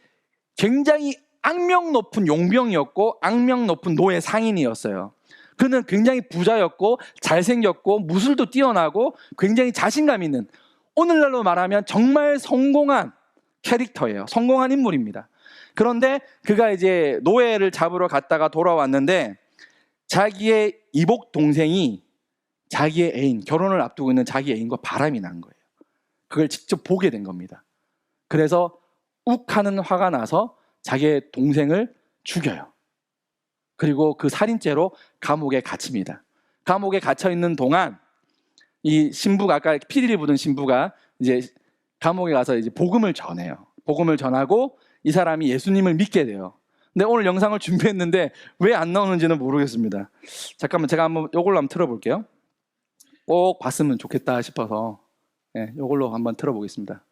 굉장히 악명 높은 용병이었고 악명 높은 노예 상인이었어요. 그는 굉장히 부자였고 잘생겼고 무술도 뛰어나고 굉장히 자신감 있는, 오늘날로 말하면 정말 성공한 캐릭터예요. 성공한 인물입니다. 그런데 그가 이제 노예를 잡으러 갔다가 돌아왔는데 자기의 이복 동생이 자기의 애인, 결혼을 앞두고 있는 자기 애인과 바람이 난 거예요. 그걸 직접 보게 된 겁니다. 그래서 욱하는 화가 나서 자기의 동생을 죽여요. 그리고 그 살인죄로 감옥에 갇힙니다. 감옥에 갇혀 있는 동안 이 신부가, 아까 피리를 부른 신부가 이제 감옥에 가서 이제 복음을 전해요. 복음을 전하고 이 사람이 예수님을 믿게 돼요. 근데 오늘 영상을 준비했는데 왜 안 나오는지는 모르겠습니다. 잠깐만, 제가 한번 이걸로 한번 틀어볼게요. 꼭 봤으면 좋겠다 싶어서 이걸로 한번 틀어보겠습니다.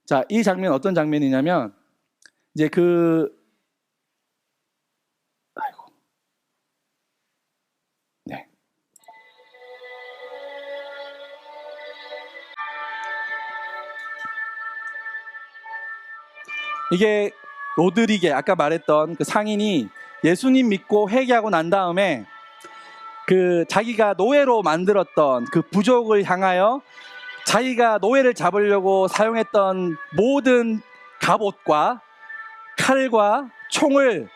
자, 이 장면 어떤 장면이냐면 이제 네. 이게 로드리게, 아까 말했던 그 상인이 예수님 믿고 회개하고 난 다음에 그 자기가 노예로 만들었던 그 부족을 향하여 자기가 노예를 잡으려고 사용했던 모든 갑옷과 칼과 총을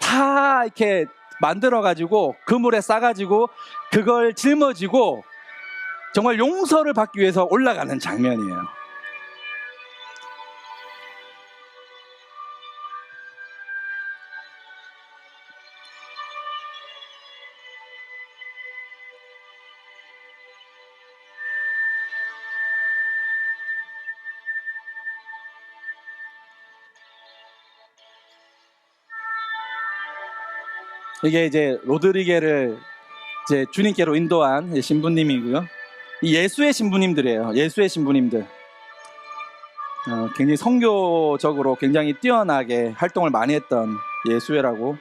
다 이렇게 만들어가지고 그물에 싸가지고 그걸 짊어지고 정말 용서를 받기 위해서 올라가는 장면이에요. 이게 이제 로드리게를 이제 주님께로 인도한 신부님이고요. 이 예수의 신부님들이에요. 예수의 신부님들. 굉장히 선교적으로 굉장히 뛰어나게 활동을 많이 했던 예수회라고.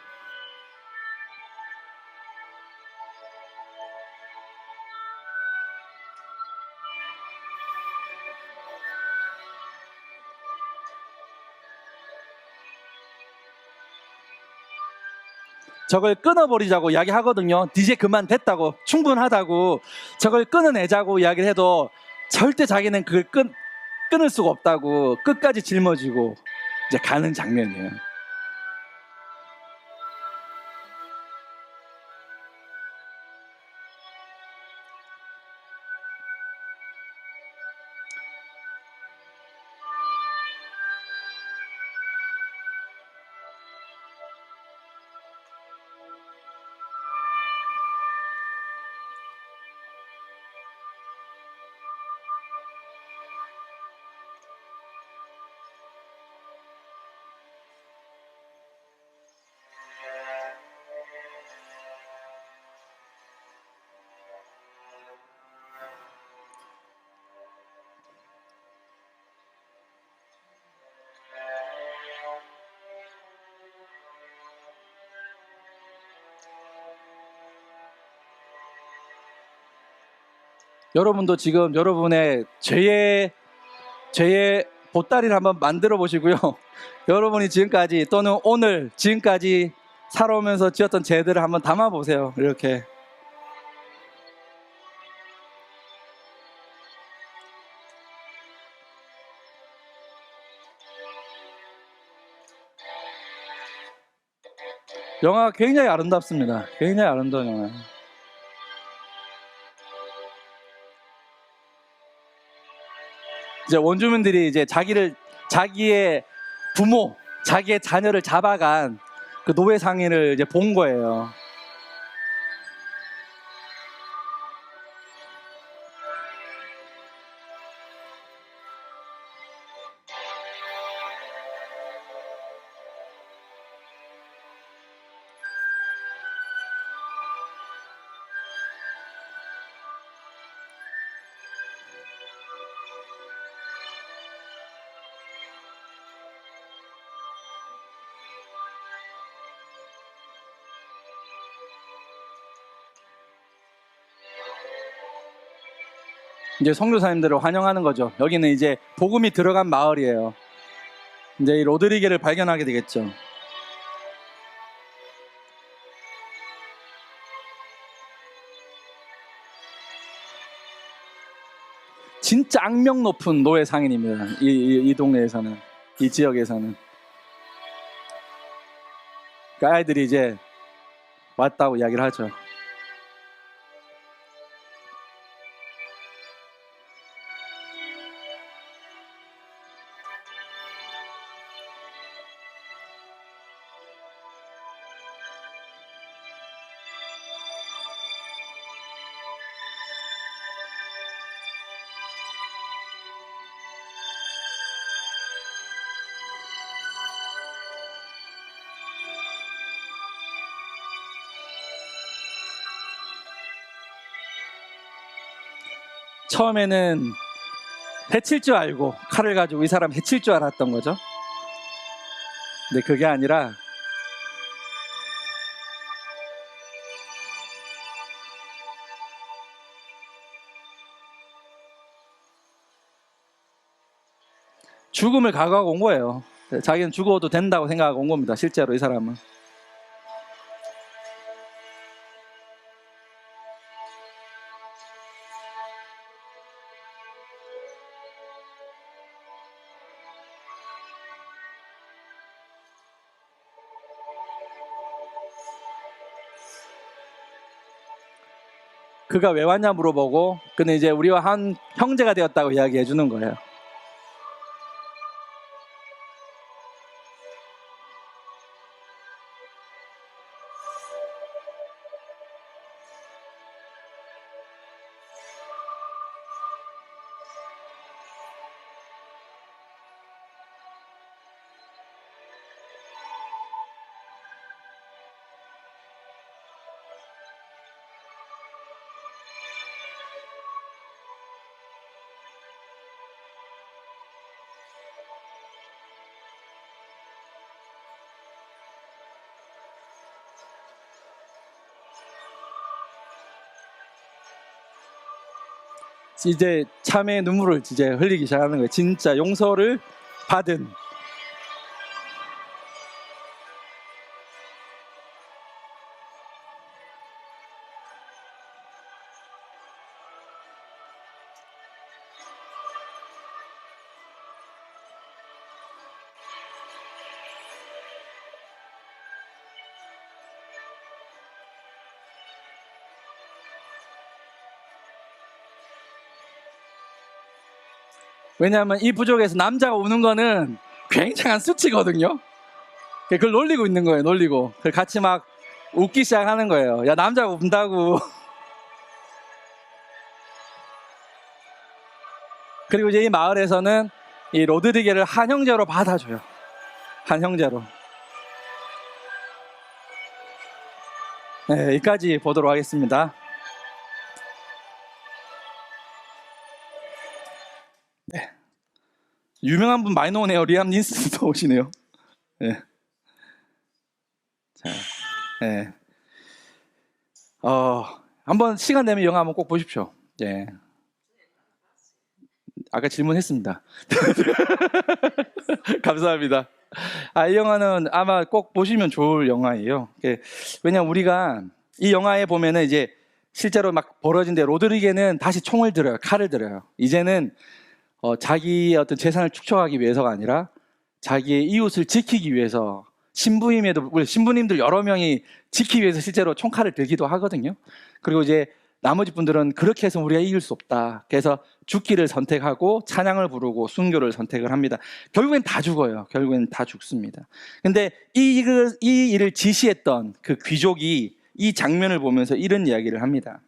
저걸 끊어버리자고 이야기하거든요. 이제 그만 됐다고, 충분하다고, 저걸 끊어내자고 이야기를 해도 절대 자기는 그걸 끊을 수가 없다고 끝까지 짊어지고 이제 가는 장면이에요. 여러분도 지금 여러분의 죄의 보따리를 한번 만들어 보시고요. 여러분이 지금까지 또는 오늘 지금까지 살아오면서 지었던 죄들을 한번 담아 보세요. 이렇게. 영화가 굉장히 아름답습니다. 굉장히 아름다운 영화. 이제 원주민들이 이제 자기의 부모, 자기의 자녀를 잡아간 그 노예 상인을 이제 본 거예요. 이제 선교사님들을 환영하는 거죠. 여기는 이제 복음이 들어간 마을이에요. 이제 이 로드리게를 발견하게 되겠죠. 진짜 악명 높은 노예 상인입니다. 이 동네에서는, 이 지역에서는. 그 아이들이 이제 왔다고 이야기를 하죠. 처음에는 해칠 줄 알고 칼을 가지고 이 사람 해칠 줄 알았던 거죠. 근데 그게 아니라 죽음을 각오하고 온 거예요. 자기는 죽어도 된다고 생각하고 온 겁니다. 실제로 이 사람은. 그가 왜 왔냐 물어보고 그는 이제 우리와 한 형제가 되었다고 이야기해 주는 거예요. 이제 참의 눈물을 이제 흘리기 시작하는 거예요. 진짜 용서를 받은. 왜냐하면 이 부족에서 남자가 우는 거는 굉장한 수치거든요. 그걸 놀리고 있는 거예요. 놀리고 그걸 같이 막 웃기 시작하는 거예요. 야, 남자가 운다고. 그리고 이제 이 마을에서는 이 로드리게를 한 형제로 받아줘요. 한 형제로. 네, 여기까지 보도록 하겠습니다. 네. 유명한 분 많이 나오네요. 리암 닌슨도 오시네요. 네. 자, 네. 한번 시간 되면 영화 한번 꼭 보십시오. 예. 아까 질문했습니다. 감사합니다. 이 영화는 아마 꼭 보시면 좋을 영화예요. 왜냐면 우리가 이 영화에 보면은 이제 실제로 막 벌어진데 로드리게는 다시 총을 들어요. 칼을 들어요. 이제는 자기의 어떤 재산을 축적하기 위해서가 아니라 자기의 이웃을 지키기 위해서 신부임에도 우리 신부님들 여러 명이 지키기 위해서 실제로 총칼을 들기도 하거든요. 그리고 이제 나머지 분들은 그렇게 해서 우리가 이길 수 없다. 그래서 죽기를 선택하고 찬양을 부르고 순교를 선택을 합니다. 결국엔 다 죽어요. 결국엔 다 죽습니다. 근데 이 일을 지시했던 그 귀족이 이 장면을 보면서 이런 이야기를 합니다.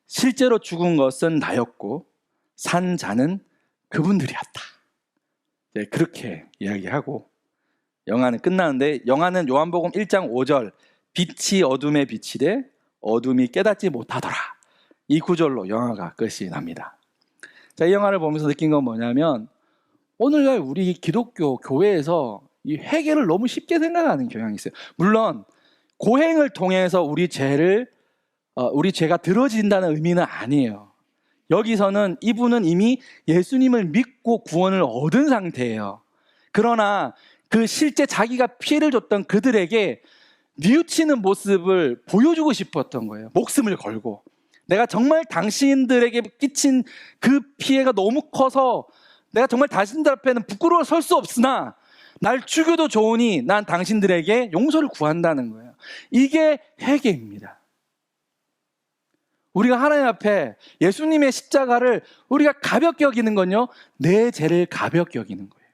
실제로 죽은 것은 나였고 산 자는 그분들이었다. 네, 그렇게 이야기하고 영화는 끝나는데, 영화는 요한복음 1장 5절 빛이 어둠에 비치되 어둠이 깨닫지 못하더라, 이 구절로 영화가 끝이 납니다. 자, 이 영화를 보면서 느낀 건 뭐냐면 오늘날 우리 기독교 교회에서 이 회개를 너무 쉽게 생각하는 경향이 있어요. 물론 고행을 통해서 우리 죄가 들어진다는 의미는 아니에요. 여기서는 이분은 이미 예수님을 믿고 구원을 얻은 상태예요. 그러나 그 실제 자기가 피해를 줬던 그들에게 뉘우치는 모습을 보여주고 싶었던 거예요. 목숨을 걸고. 내가 정말 당신들에게 끼친 그 피해가 너무 커서 내가 정말 당신들 앞에는 부끄러워 설 수 없으나 날 죽여도 좋으니 난 당신들에게 용서를 구한다는 거예요. 이게 회개입니다. 우리가 하나님 앞에 예수님의 십자가를 우리가 가볍게 여기는 건요, 내 죄를 가볍게 여기는 거예요.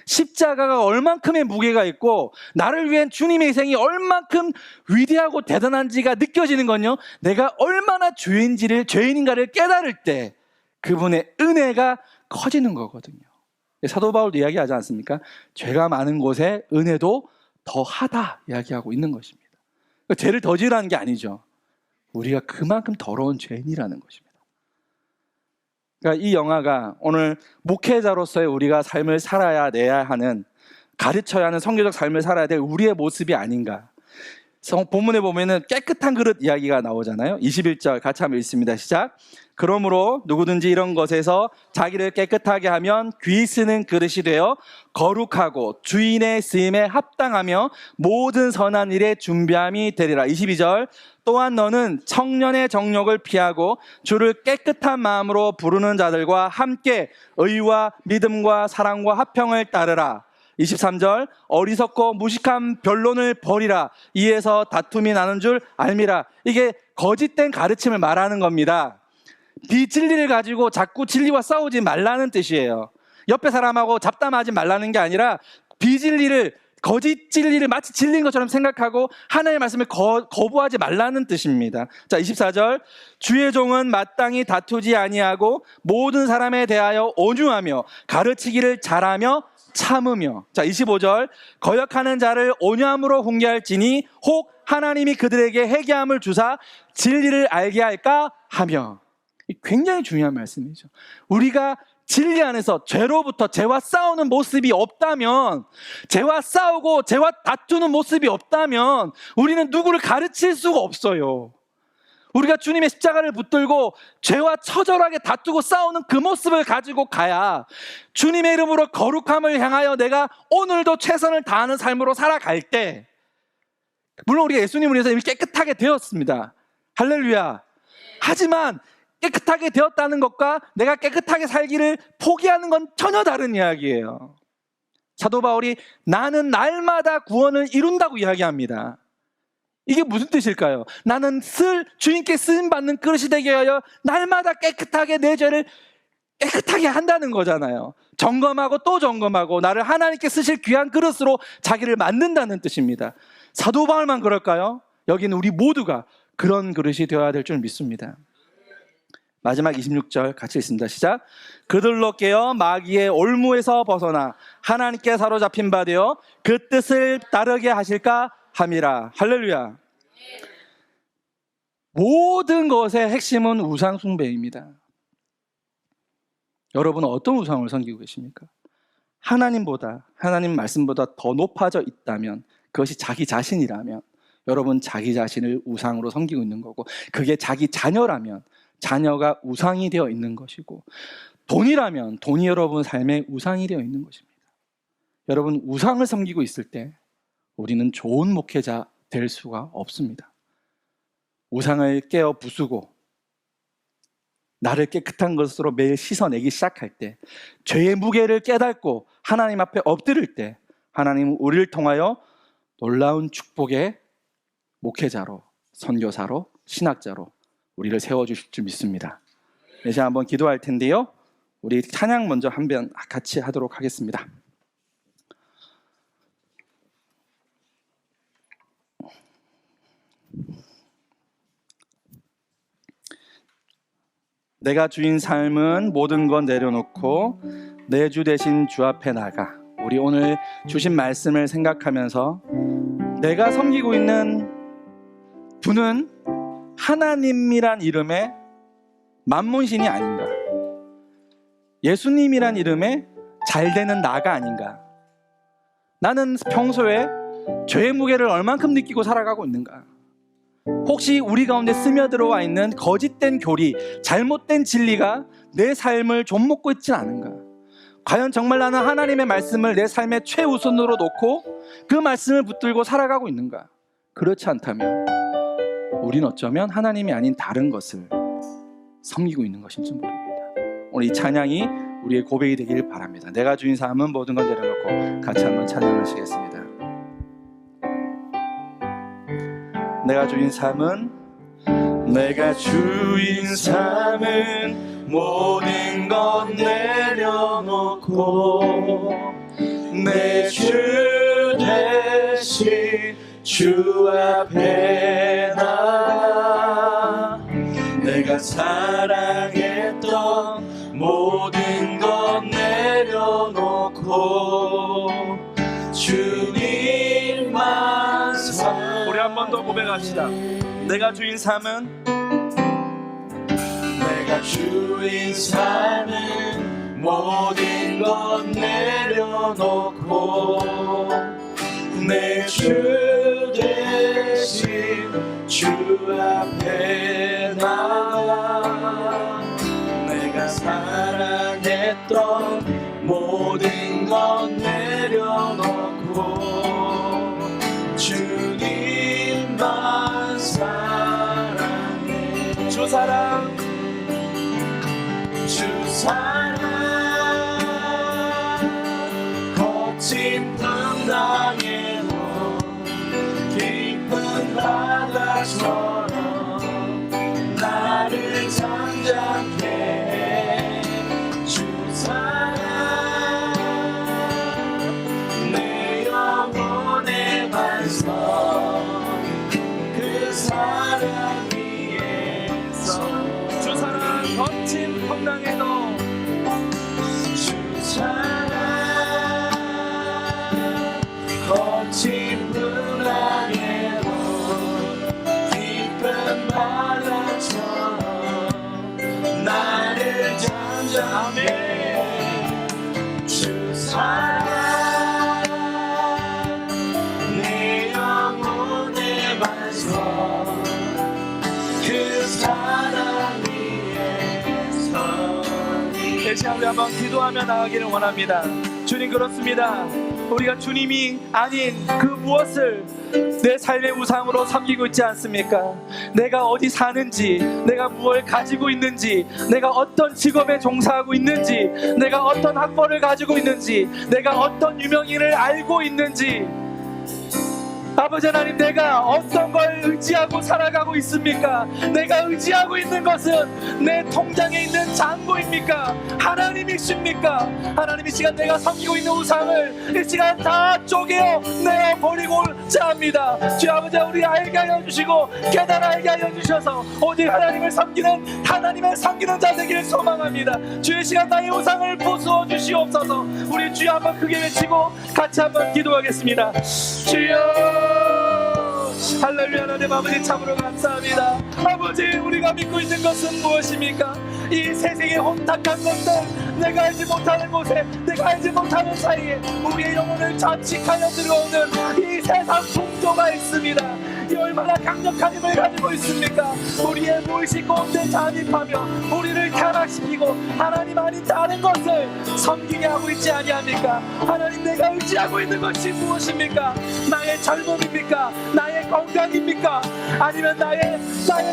십자가가 얼만큼의 무게가 있고 나를 위한 주님의 희생이 얼만큼 위대하고 대단한지가 느껴지는 건요, 내가 얼마나 죄인인가를 깨달을 때 그분의 은혜가 커지는 거거든요. 사도 바울도 이야기하지 않습니까? 죄가 많은 곳에 은혜도 더하다 이야기하고 있는 것입니다. 죄를 더 지으라는 게 아니죠. 우리가 그만큼 더러운 죄인이라는 것입니다. 그러니까 이 영화가 오늘 목회자로서의 우리가 삶을 살아야 내야 하는, 가르쳐야 하는 성교적 삶을 살아야 될 우리의 모습이 아닌가. 본문에 보면은 깨끗한 그릇 이야기가 나오잖아요. 21절 같이 한번 읽습니다. 시작. 그러므로 누구든지 이런 것에서 자기를 깨끗하게 하면 귀 쓰는 그릇이 되어 거룩하고 주인의 쓰임에 합당하며 모든 선한 일에 준비함이 되리라. 22절. 또한 너는 청년의 정욕을 피하고 주를 깨끗한 마음으로 부르는 자들과 함께 의와 믿음과 사랑과 화평을 따르라. 23절. 어리석고 무식한 변론을 버리라. 이에서 다툼이 나는 줄 알미라. 이게 거짓된 가르침을 말하는 겁니다. 비진리를 가지고 자꾸 진리와 싸우지 말라는 뜻이에요. 옆에 사람하고 잡담하지 말라는 게 아니라 비진리를, 거짓 진리를 마치 진리인 것처럼 생각하고 하나님의 말씀을 거부하지 말라는 뜻입니다. 자, 24절. 주의 종은 마땅히 다투지 아니하고 모든 사람에 대하여 온유하며 가르치기를 잘하며 참으며. 자, 25절. 거역하는 자를 온유함으로 훈계할지니 혹 하나님이 그들에게 회개함을 주사 진리를 알게 할까 하며. 굉장히 중요한 말씀이죠. 우리가 진리 안에서 죄로부터, 죄와 싸우는 모습이 없다면, 죄와 싸우고 죄와 다투는 모습이 없다면 우리는 누구를 가르칠 수가 없어요. 우리가 주님의 십자가를 붙들고 죄와 처절하게 다투고 싸우는 그 모습을 가지고 가야 주님의 이름으로 거룩함을 향하여 내가 오늘도 최선을 다하는 삶으로 살아갈 때, 물론 우리가 예수님을 위해서 이미 깨끗하게 되었습니다. 할렐루야. 하지만 깨끗하게 되었다는 것과 내가 깨끗하게 살기를 포기하는 건 전혀 다른 이야기예요. 사도 바울이 나는 날마다 구원을 이룬다고 이야기합니다. 이게 무슨 뜻일까요? 나는 주님께 쓰임받는 그릇이 되게 하여 날마다 깨끗하게 내 죄를 깨끗하게 한다는 거잖아요. 점검하고 또 점검하고 나를 하나님께 쓰실 귀한 그릇으로 자기를 만든다는 뜻입니다. 사도 바울만 그럴까요? 여기는 우리 모두가 그런 그릇이 되어야 될 줄 믿습니다. 마지막 26절 같이 읽습니다. 시작. 그들로 깨어 마귀의 올무에서 벗어나 하나님께 사로잡힌 바 되어 그 뜻을 따르게 하실까 함이라. 할렐루야. 모든 것의 핵심은 우상 숭배입니다. 여러분은 어떤 우상을 섬기고 계십니까? 하나님보다, 하나님 말씀보다 더 높아져 있다면, 그것이 자기 자신이라면 여러분 자기 자신을 우상으로 섬기고 있는 거고, 그게 자기 자녀라면 자녀가 우상이 되어 있는 것이고, 돈이라면 돈이 여러분 삶의 우상이 되어 있는 것입니다. 여러분 우상을 섬기고 있을 때 우리는 좋은 목회자 될 수가 없습니다. 우상을 깨어 부수고 나를 깨끗한 것으로 매일 씻어내기 시작할 때, 죄의 무게를 깨닫고 하나님 앞에 엎드릴 때, 하나님은 우리를 통하여 놀라운 축복의 목회자로, 선교사로, 신학자로 우리를 세워주실 줄 믿습니다. 이제 한번 기도할 텐데요, 우리 찬양 먼저 한번 같이 하도록 하겠습니다. 내가 주인 삶은 모든 것 내려놓고 내 주 대신 주 앞에 나가. 우리 오늘 주신 말씀을 생각하면서 내가 섬기고 있는 분은 하나님이란 이름의 만몬신이 아닌가, 예수님이란 이름의 잘되는 나가 아닌가, 나는 평소에 죄의 무게를 얼만큼 느끼고 살아가고 있는가, 혹시 우리 가운데 스며들어와 있는 거짓된 교리, 잘못된 진리가 내 삶을 좀먹고 있지 않은가, 과연 정말 나는 하나님의 말씀을 내 삶의 최우선으로 놓고 그 말씀을 붙들고 살아가고 있는가. 그렇지 않다면 우리는 어쩌면 하나님이 아닌 다른 것을 섬기고 있는 것인지 모릅니다. 오늘 이 찬양이 우리의 고백이 되길 바랍니다. 내가 주인 삶은 모든 걸 내려놓고 같이 한번 찬양하시겠습니다. 내가 주인 삶은, 내가 주인 삶은 모든 것 내려놓고 내 주 대신 주 앞에 나가. 내가 사랑했던 모든 것 내려놓고 주님만 삶. 우리 한 번 더 고백합시다. 내가 주인 삶은, 내가 주인 삶은 모든 것 내려놓고 내 주 대신 주 앞에 나와 내가 사랑했던 모든 것 내려놓고 주님만 사랑해. 주 사랑 거친 풍랑에도 깊은 바다처럼 나를 잠잠케 해. 주 사랑 내 영혼의 반석 그 사랑 위에서 주 사랑 거친 풍랑에도 거친 풍랑에도 깊은 바다처럼 나를 잠잠케 해. 주 사랑 내 영혼의 반석 그 사랑 위에서. 이 시간 우리 한번 기도하며 나가기를 원합니다. 주님, 그렇습니다. 우리가 주님이 아닌 그 무엇을 내 삶의 우상으로 섬기고 있지 않습니까? 내가 어디 사는지, 내가 무엇을 가지고 있는지, 내가 어떤 직업에 종사하고 있는지, 내가 어떤 학벌을 가지고 있는지, 내가 어떤 유명인을 알고 있는지, 아버지 하나님, 내가 어떤 걸 의지하고 살아가고 있습니까? 내가 의지하고 있는 것은 내 통장에 있는 잔고입니까? 하나님이십니까? 하나님, 이 시간 내가 섬기고 있는 우상을 이 시간 다 쪼개어 내어버리고자 합니다. 주 아버지, 우리 알게 하여 주시고 깨달아 알게 하여 주셔서 오직 하나님을 섬기는, 하나님을 섬기는 자 되기를 소망합니다. 주의 시간 나의 우상을 부수어 주시옵소서. 우리 주여 한번 크게 외치고 같이 한번 기도하겠습니다. 주여, 할렐루야. 하나님 아버지, 참으로 감사합니다. 아버지, 우리가 믿고 있는 것은 무엇입니까? 이 세상의 혼탁한 것들, 내가 알지 못하는 곳에, 내가 알지 못하는 사이에 우리의 영혼을 잠식하여 들어오는 이 세상 풍조가 있습니다. 이 얼마나 강력한 힘을 가지고 있습니까? 우리의 무의식 가운데 잠입하며 우리를 타락시키고 하나님 아닌 다른 것을 섬기게 하고 있지 아니합니까? 하나님, 내가 의지하고 있는 것이 무엇입니까? 나의 젊음입니까? 나의 건강입니까? 아니면 나의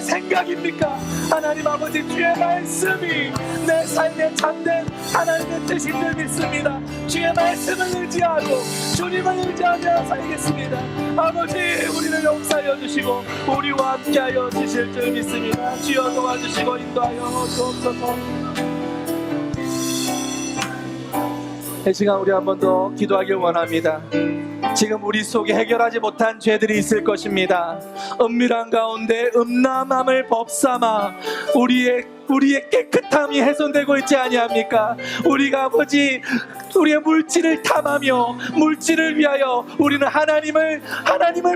생각입니까? 하나님 아버지, 주의 말씀이 내 삶에 참된 하나님의 뜻인 줄 믿습니다. 주의 말씀을 의지하고 주님을 의지하며 살겠습니다. 아버지, 우리를 용서하여 주시고 우리와 함께하여 주실 줄 믿습니다. 주여, 도와주시고 인도하여 주옵소서. 이 시간 우리 한 번 더 기도하길 원합니다. 지금 우리 속에 해결하지 못한 죄들이 있을 것입니다. 은밀한 가운데 음란함을 법삼아 우리의 깨끗함이 훼손되고 있지 아니합니까? 우리가 아버지, 우리의 물질을 탐하며 물질을 위하여 우리는 하나님을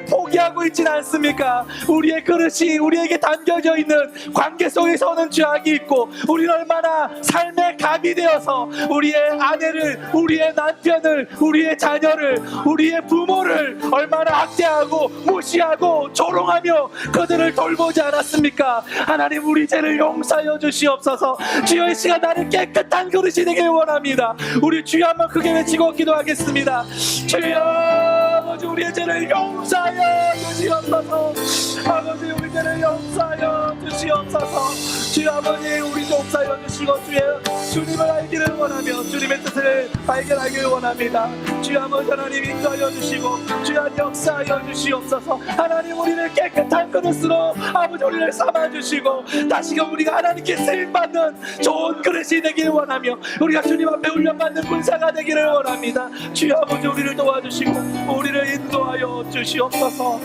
포기하고 있지는 않습니까? 우리의 그릇이 우리에게 담겨져 있는 관계 속에서 오는 죄악이 있고, 우리는 얼마나 삶의 갑이 되어서 우리의 아내를, 우리의 남편을, 우리의 자녀를, 우리의 부모를 얼마나 학대하고 무시하고 조롱하며 그들을 돌보지 않았습니까? 하나님, 우리 죄를 용서하여 주시옵소서. 주여, 이 시간 나를 깨끗한 그릇이 되길 원합니다. 우리 주여 한번 크게 외치고 기도하겠습니다. 주여, 아버지, 우리의 죄를 용서하여 주시옵소서. 아버지, 우리 죄를 용서하여 주시옵소서. 주여 아버지, 우리 용서하여 주시고 주님을 알기를 원하며 주님의 뜻을 발견하기를 원합니다. 주여 아버지 하나님, 인도하여 주시고 주여 역사하여 주시옵소서. 하나님, 우리를 깨끗한 그릇으로 아버지 우리를 삼아주시고 다시금 우리가 하나님께 쓰임받는 좋은 그릇이 되기를 원하며 우리가 주님 앞에 훈련받는 군사가 되기를 원합니다. 주여 아버지, 우리를 도와주시고 우리를 인도하여 주시옵소서.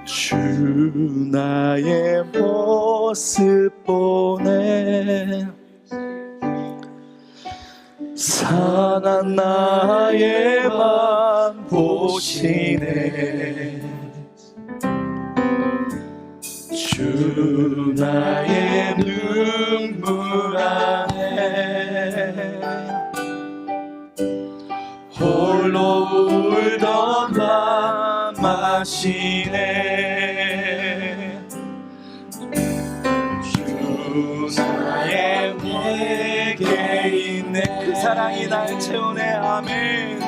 주 나의 모습 보내 산한 나의 맘 보시네. 주 나의 눈물 안에 홀로 울던 맘 마시네. 주 나의 내게 있네. 그 사랑이 날 채우네. 아멘.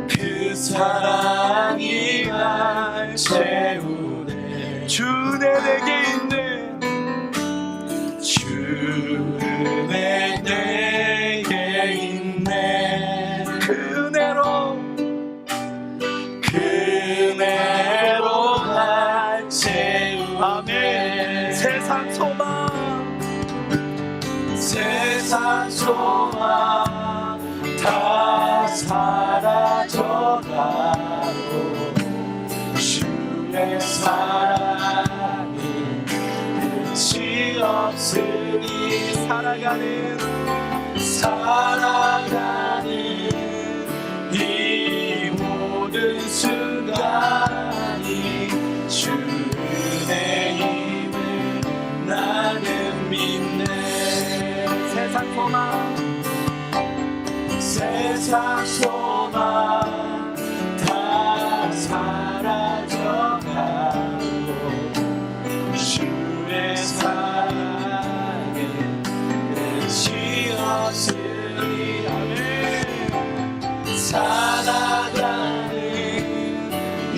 그 사랑이 날 채우네. 주 내게 있네. 주 내게 있네. 그네로 날 채우네. 아멘. 세상 소망 다 사라져가고 주의 사랑이 끝이 없으니 살아가는 이 모든 순간이 주의 힘을 나는 믿네. 세상 소망 다 사라져가고 주의 사랑에 끝이 없으리. 아멘. 살아가는 이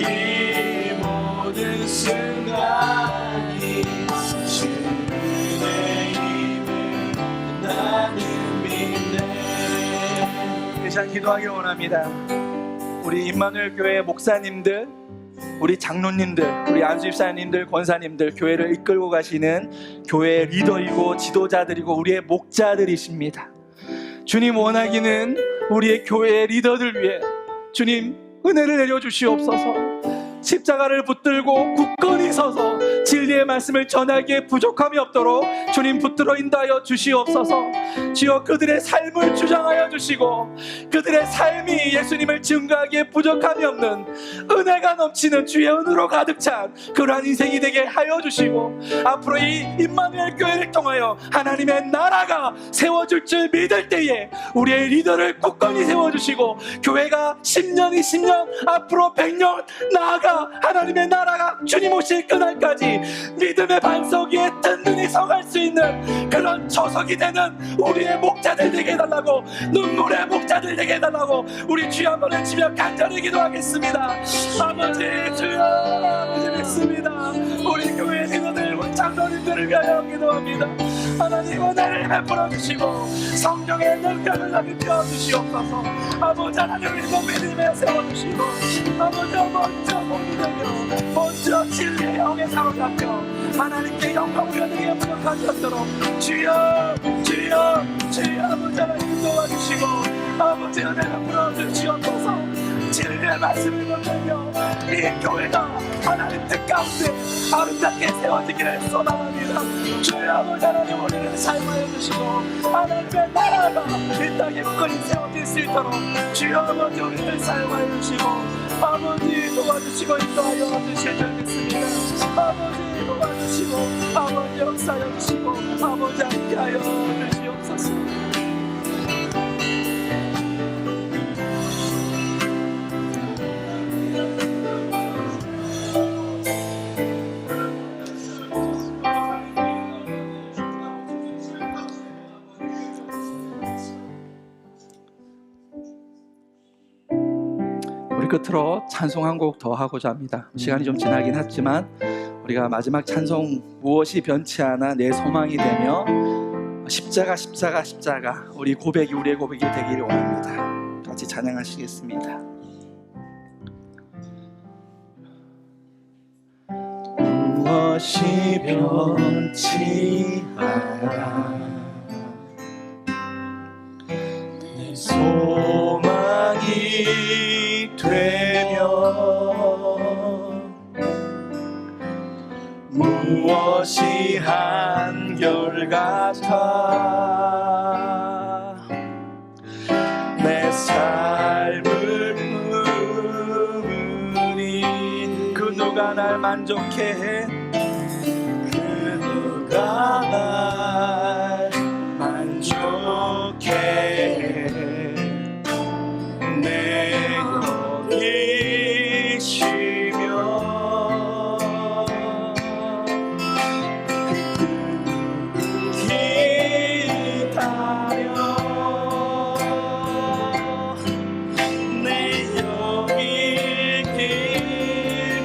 모든 순간이 주의 힘을 나는 믿네. 이 시간 기도하기 원합니다. 우리 임마누엘 교회 목사님들, 우리 장로님들, 우리 안수집사님들, 권사님들, 교회를 이끌고 가시는 교회 리더이고 지도자들이고 우리의 목자들이십니다. 주님 원하기는 우리의 교회의 리더들 위해 주님 은혜를 내려주시옵소서. 십자가를 붙들고 굳건히 서서 진리의 말씀을 전하기에 부족함이 없도록 주님 붙들어 인도하여 주시옵소서. 주여 그들의 삶을 주장하여 주시고 그들의 삶이 예수님을 증거하기에 부족함이 없는 은혜가 넘치는 주의 은혜로 가득 찬 그러한 인생이 되게 하여 주시고 앞으로 이 임마누엘 교회를 통하여 하나님의 나라가 세워질 줄 믿을 때에 우리의 리더를 굳건히 세워주시고 교회가 10년, 20년, 앞으로 100년 나아가 하나님의 나라가 주님 오실 그날까지 믿음의 반석 위에 든든히 서갈 수 있는 그런 초석이 되는 우리의 목자들 되게 해달라고, 눈물의 목자들 되게 해달라고 우리 주여 한번 외치며 간절히 기도하겠습니다. 아버지, 주여, 아버지 믿습니다. 우리 교회 리더들, 우리 장로님들을 위하여 기도합니다. 하나님 은혜를 베풀어 주시고 성령의 능력을 나게 펴주시옵소서. 아버지 하나님을 믿음에 세워주시고 아버지 먼저 몸이 되며 먼저 진리의 영에 사로잡혀 하나님께 영광을 여드리게 부족하지 않도록 주여 주여 주여 아버지 하나님 도와주시고 아버지 은혜를 풀어주시옵소서. 진리의 말씀을 건네며 이 교회가 하나님 뜻 가운데 아름답게 세워지기를 소망합니다. 주여 아버지 하나님 우리를 사용하여 주시고 하나님의 나라가 이 땅에 굳건히 세워질 수 있도록 주여 아버지 우리를 사용하여 주시고 아버지 도와주시고 인도하여 주실 줄 믿습니다. 아버지 도와주시고 아버지 역사하여 주시고 아버지 함께하여 주시옵소서. 우리 끝으로 찬송 한 곡 더 하고자 합니다. 시간이 좀 지나긴 했지만 우리가 마지막 찬송 무엇이 변치 않아 내 소망이 되며 십자가 십자가 십자가 우리 고백이 우리의 고백이 되기를 원합니다. 같이 찬양하시겠습니다. 무엇이 변치 않아 내 소망이 되며 무엇이 한결같아 내 삶을 품으니 그 누가 날 만족해 해 날 만족해 내 여기 쉬며 기다려 내 여기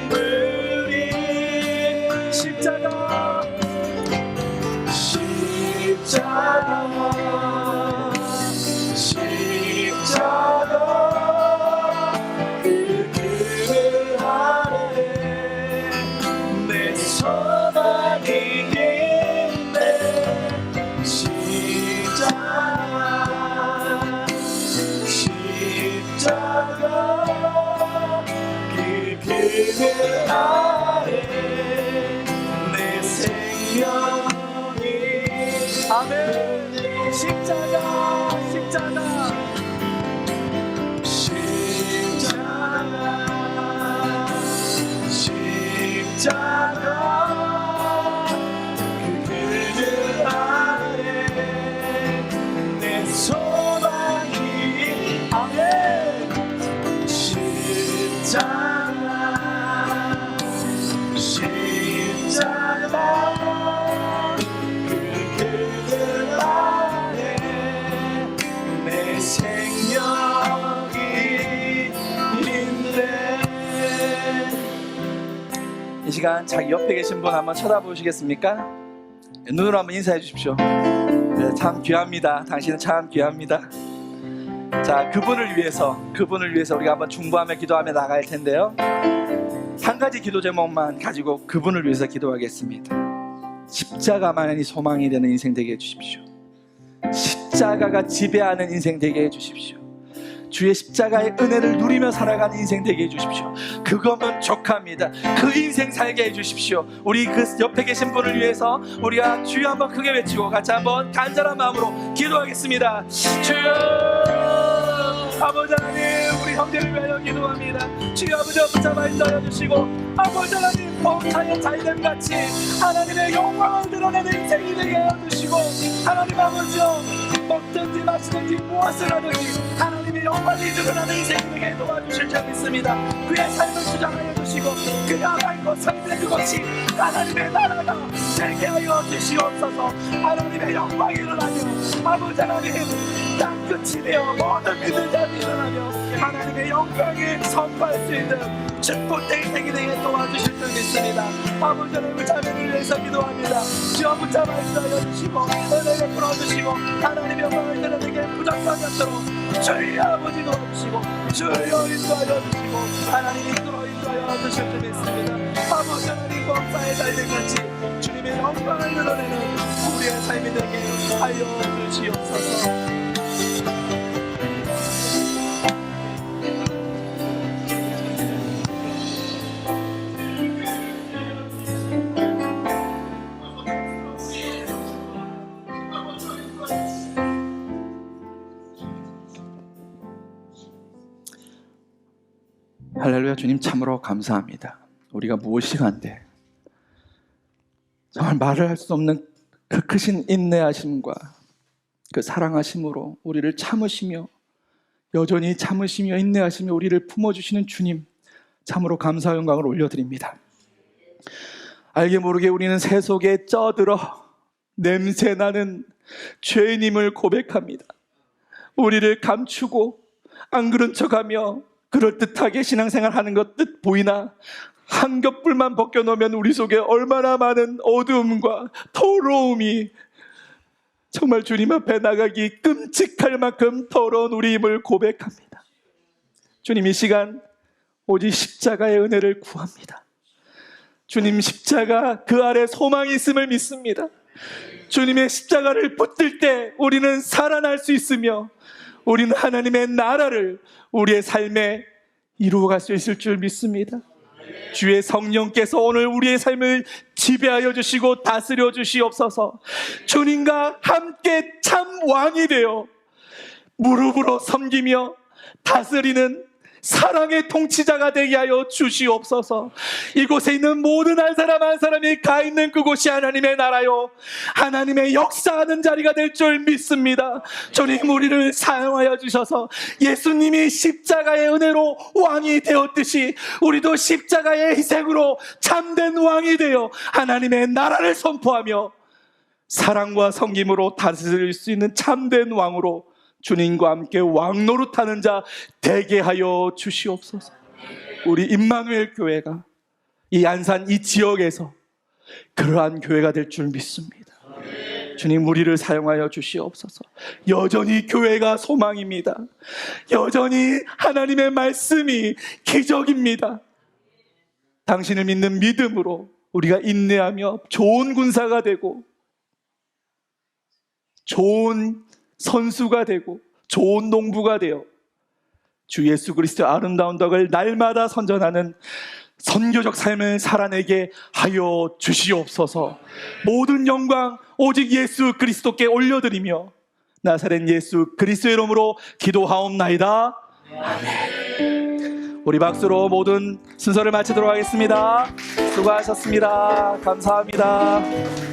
기쁘리 십자가 그 아래 내 소망이 있네 십자가 그 아래 내 생명이 아멘 십자가 그 아래 내 소망이 아멘 십자가 그 아래 내 생명이 있네. 이 시간 자기 옆에 계신 분 한번 쳐다보시겠습니까? 눈으로 한번 인사해 주십시오. 네, 참 귀합니다. 당신은 참 귀합니다. 자, 그분을 위해서 우리가 한번 중보하며 기도하며 나갈 텐데요. 한 가지 기도 제목만 가지고 그분을 위해서 기도하겠습니다. 십자가만이 소망이 되는 인생 되게 해주십시오. 십자가가 지배하는 인생 되게 해주십시오. 주의 십자가의 은혜를 누리며 살아가는 인생 되게 해주십시오. 그거면 족합니다. 그 인생 살게 해주십시오. 우리 그 옆에 계신 분을 위해서 우리가 주여 한번 크게 외치고 같이 한번 간절한 마음으로 기도하겠습니다. 주여 아버지 하나님, 우리 형제를 위하여 기도합니다. 주여 아버지 붙잡아 인도하여 주시고 아버지 하나님 범사의 자이됨같이 하나님의 영광을 드러내는 인생이 되게 하여 주시고 하나님 아버지여 먹든지 마시든지 무엇을 하든지 하나님의 영광이 드러나는 인생이 되게 도와주실 줄 믿습니다. 그의 삶을 주장하여 주시고 그가 밟고 서는 그것이 하나님의 나라가 되게 하여 주시옵소서. 하나님의 영광이 일어나며 아버지 하나님 땅 끝이 되어 모든 믿는 자들이 일어나며 하나님의 영광을 선포할 수 있는 축복된 인생이 되게 도와주실 줄 믿습니다. 아버지 하나님의 자매를 위해서 기도합니다. 주여 붙잡아 인도하여 주시고 은혜를 풀어주시고 하나님의 영광을 드러내게 부족한 것처럼 주여 아버지 도와주시고 주여 인도하여 주시고 하나님 이끌어 인도하여 주실 줄 믿습니다. 아버지 하나님 범사에 달려같이 주님의 영광을 드러내는 우리의 삶이 되게 하여 주시옵소서. 할렐루야. 주님 참으로 감사합니다. 우리가 무엇이 간데 정말 말을 할 수 없는 그 크신 인내하심과 그 사랑하심으로 우리를 참으시며 여전히 참으시며 인내하시며 우리를 품어주시는 주님 참으로 감사와 영광을 올려드립니다. 알게 모르게 우리는 새 속에 쪄들어 냄새나는 죄인임을 고백합니다. 우리를 감추고 안 그런 척하며 그럴듯하게 신앙생활하는 것 뜻 보이나 한 겹불만 벗겨놓으면 우리 속에 얼마나 많은 어두움과 더러움이 정말 주님 앞에 나가기 끔찍할 만큼 더러운 우리 힘을 고백합니다. 주님 이 시간 오직 십자가의 은혜를 구합니다. 주님 십자가 그 아래 소망이 있음을 믿습니다. 주님의 십자가를 붙들 때 우리는 살아날 수 있으며 우리는 하나님의 나라를 우리의 삶에 이루어갈 수 있을 줄 믿습니다. 주의 성령께서 오늘 우리의 삶을 지배하여 주시고 다스려 주시옵소서. 주님과 함께 참 왕이 되어 무릎으로 섬기며 다스리는 사랑의 통치자가 되게 하여 주시옵소서. 이곳에 있는 모든 한 사람 한 사람이 가 있는 그곳이 하나님의 나라요, 하나님의 역사하는 자리가 될 줄 믿습니다. 주님, 우리를 사용하여 주셔서 예수님이 십자가의 은혜로 왕이 되었듯이 우리도 십자가의 희생으로 참된 왕이 되어 하나님의 나라를 선포하며 사랑과 섬김으로 다스릴 수 있는 참된 왕으로 주님과 함께 왕노릇하는 자 되게 하여 주시옵소서. 우리 임마누엘 교회가 이 안산 이 지역에서 그러한 교회가 될 줄 믿습니다. 주님, 우리를 사용하여 주시옵소서. 여전히 교회가 소망입니다. 여전히 하나님의 말씀이 기적입니다. 당신을 믿는 믿음으로 우리가 인내하며 좋은 군사가 되고 좋은 선수가 되고 좋은 농부가 되어 주 예수 그리스도의 아름다운 덕을 날마다 선전하는 선교적 삶을 살아내게 하여 주시옵소서. 모든 영광 오직 예수 그리스도께 올려드리며 나사렛 예수 그리스도의 이름으로 기도하옵나이다. 아멘. 우리 박수로 모든 순서를 마치도록 하겠습니다. 수고하셨습니다. 감사합니다.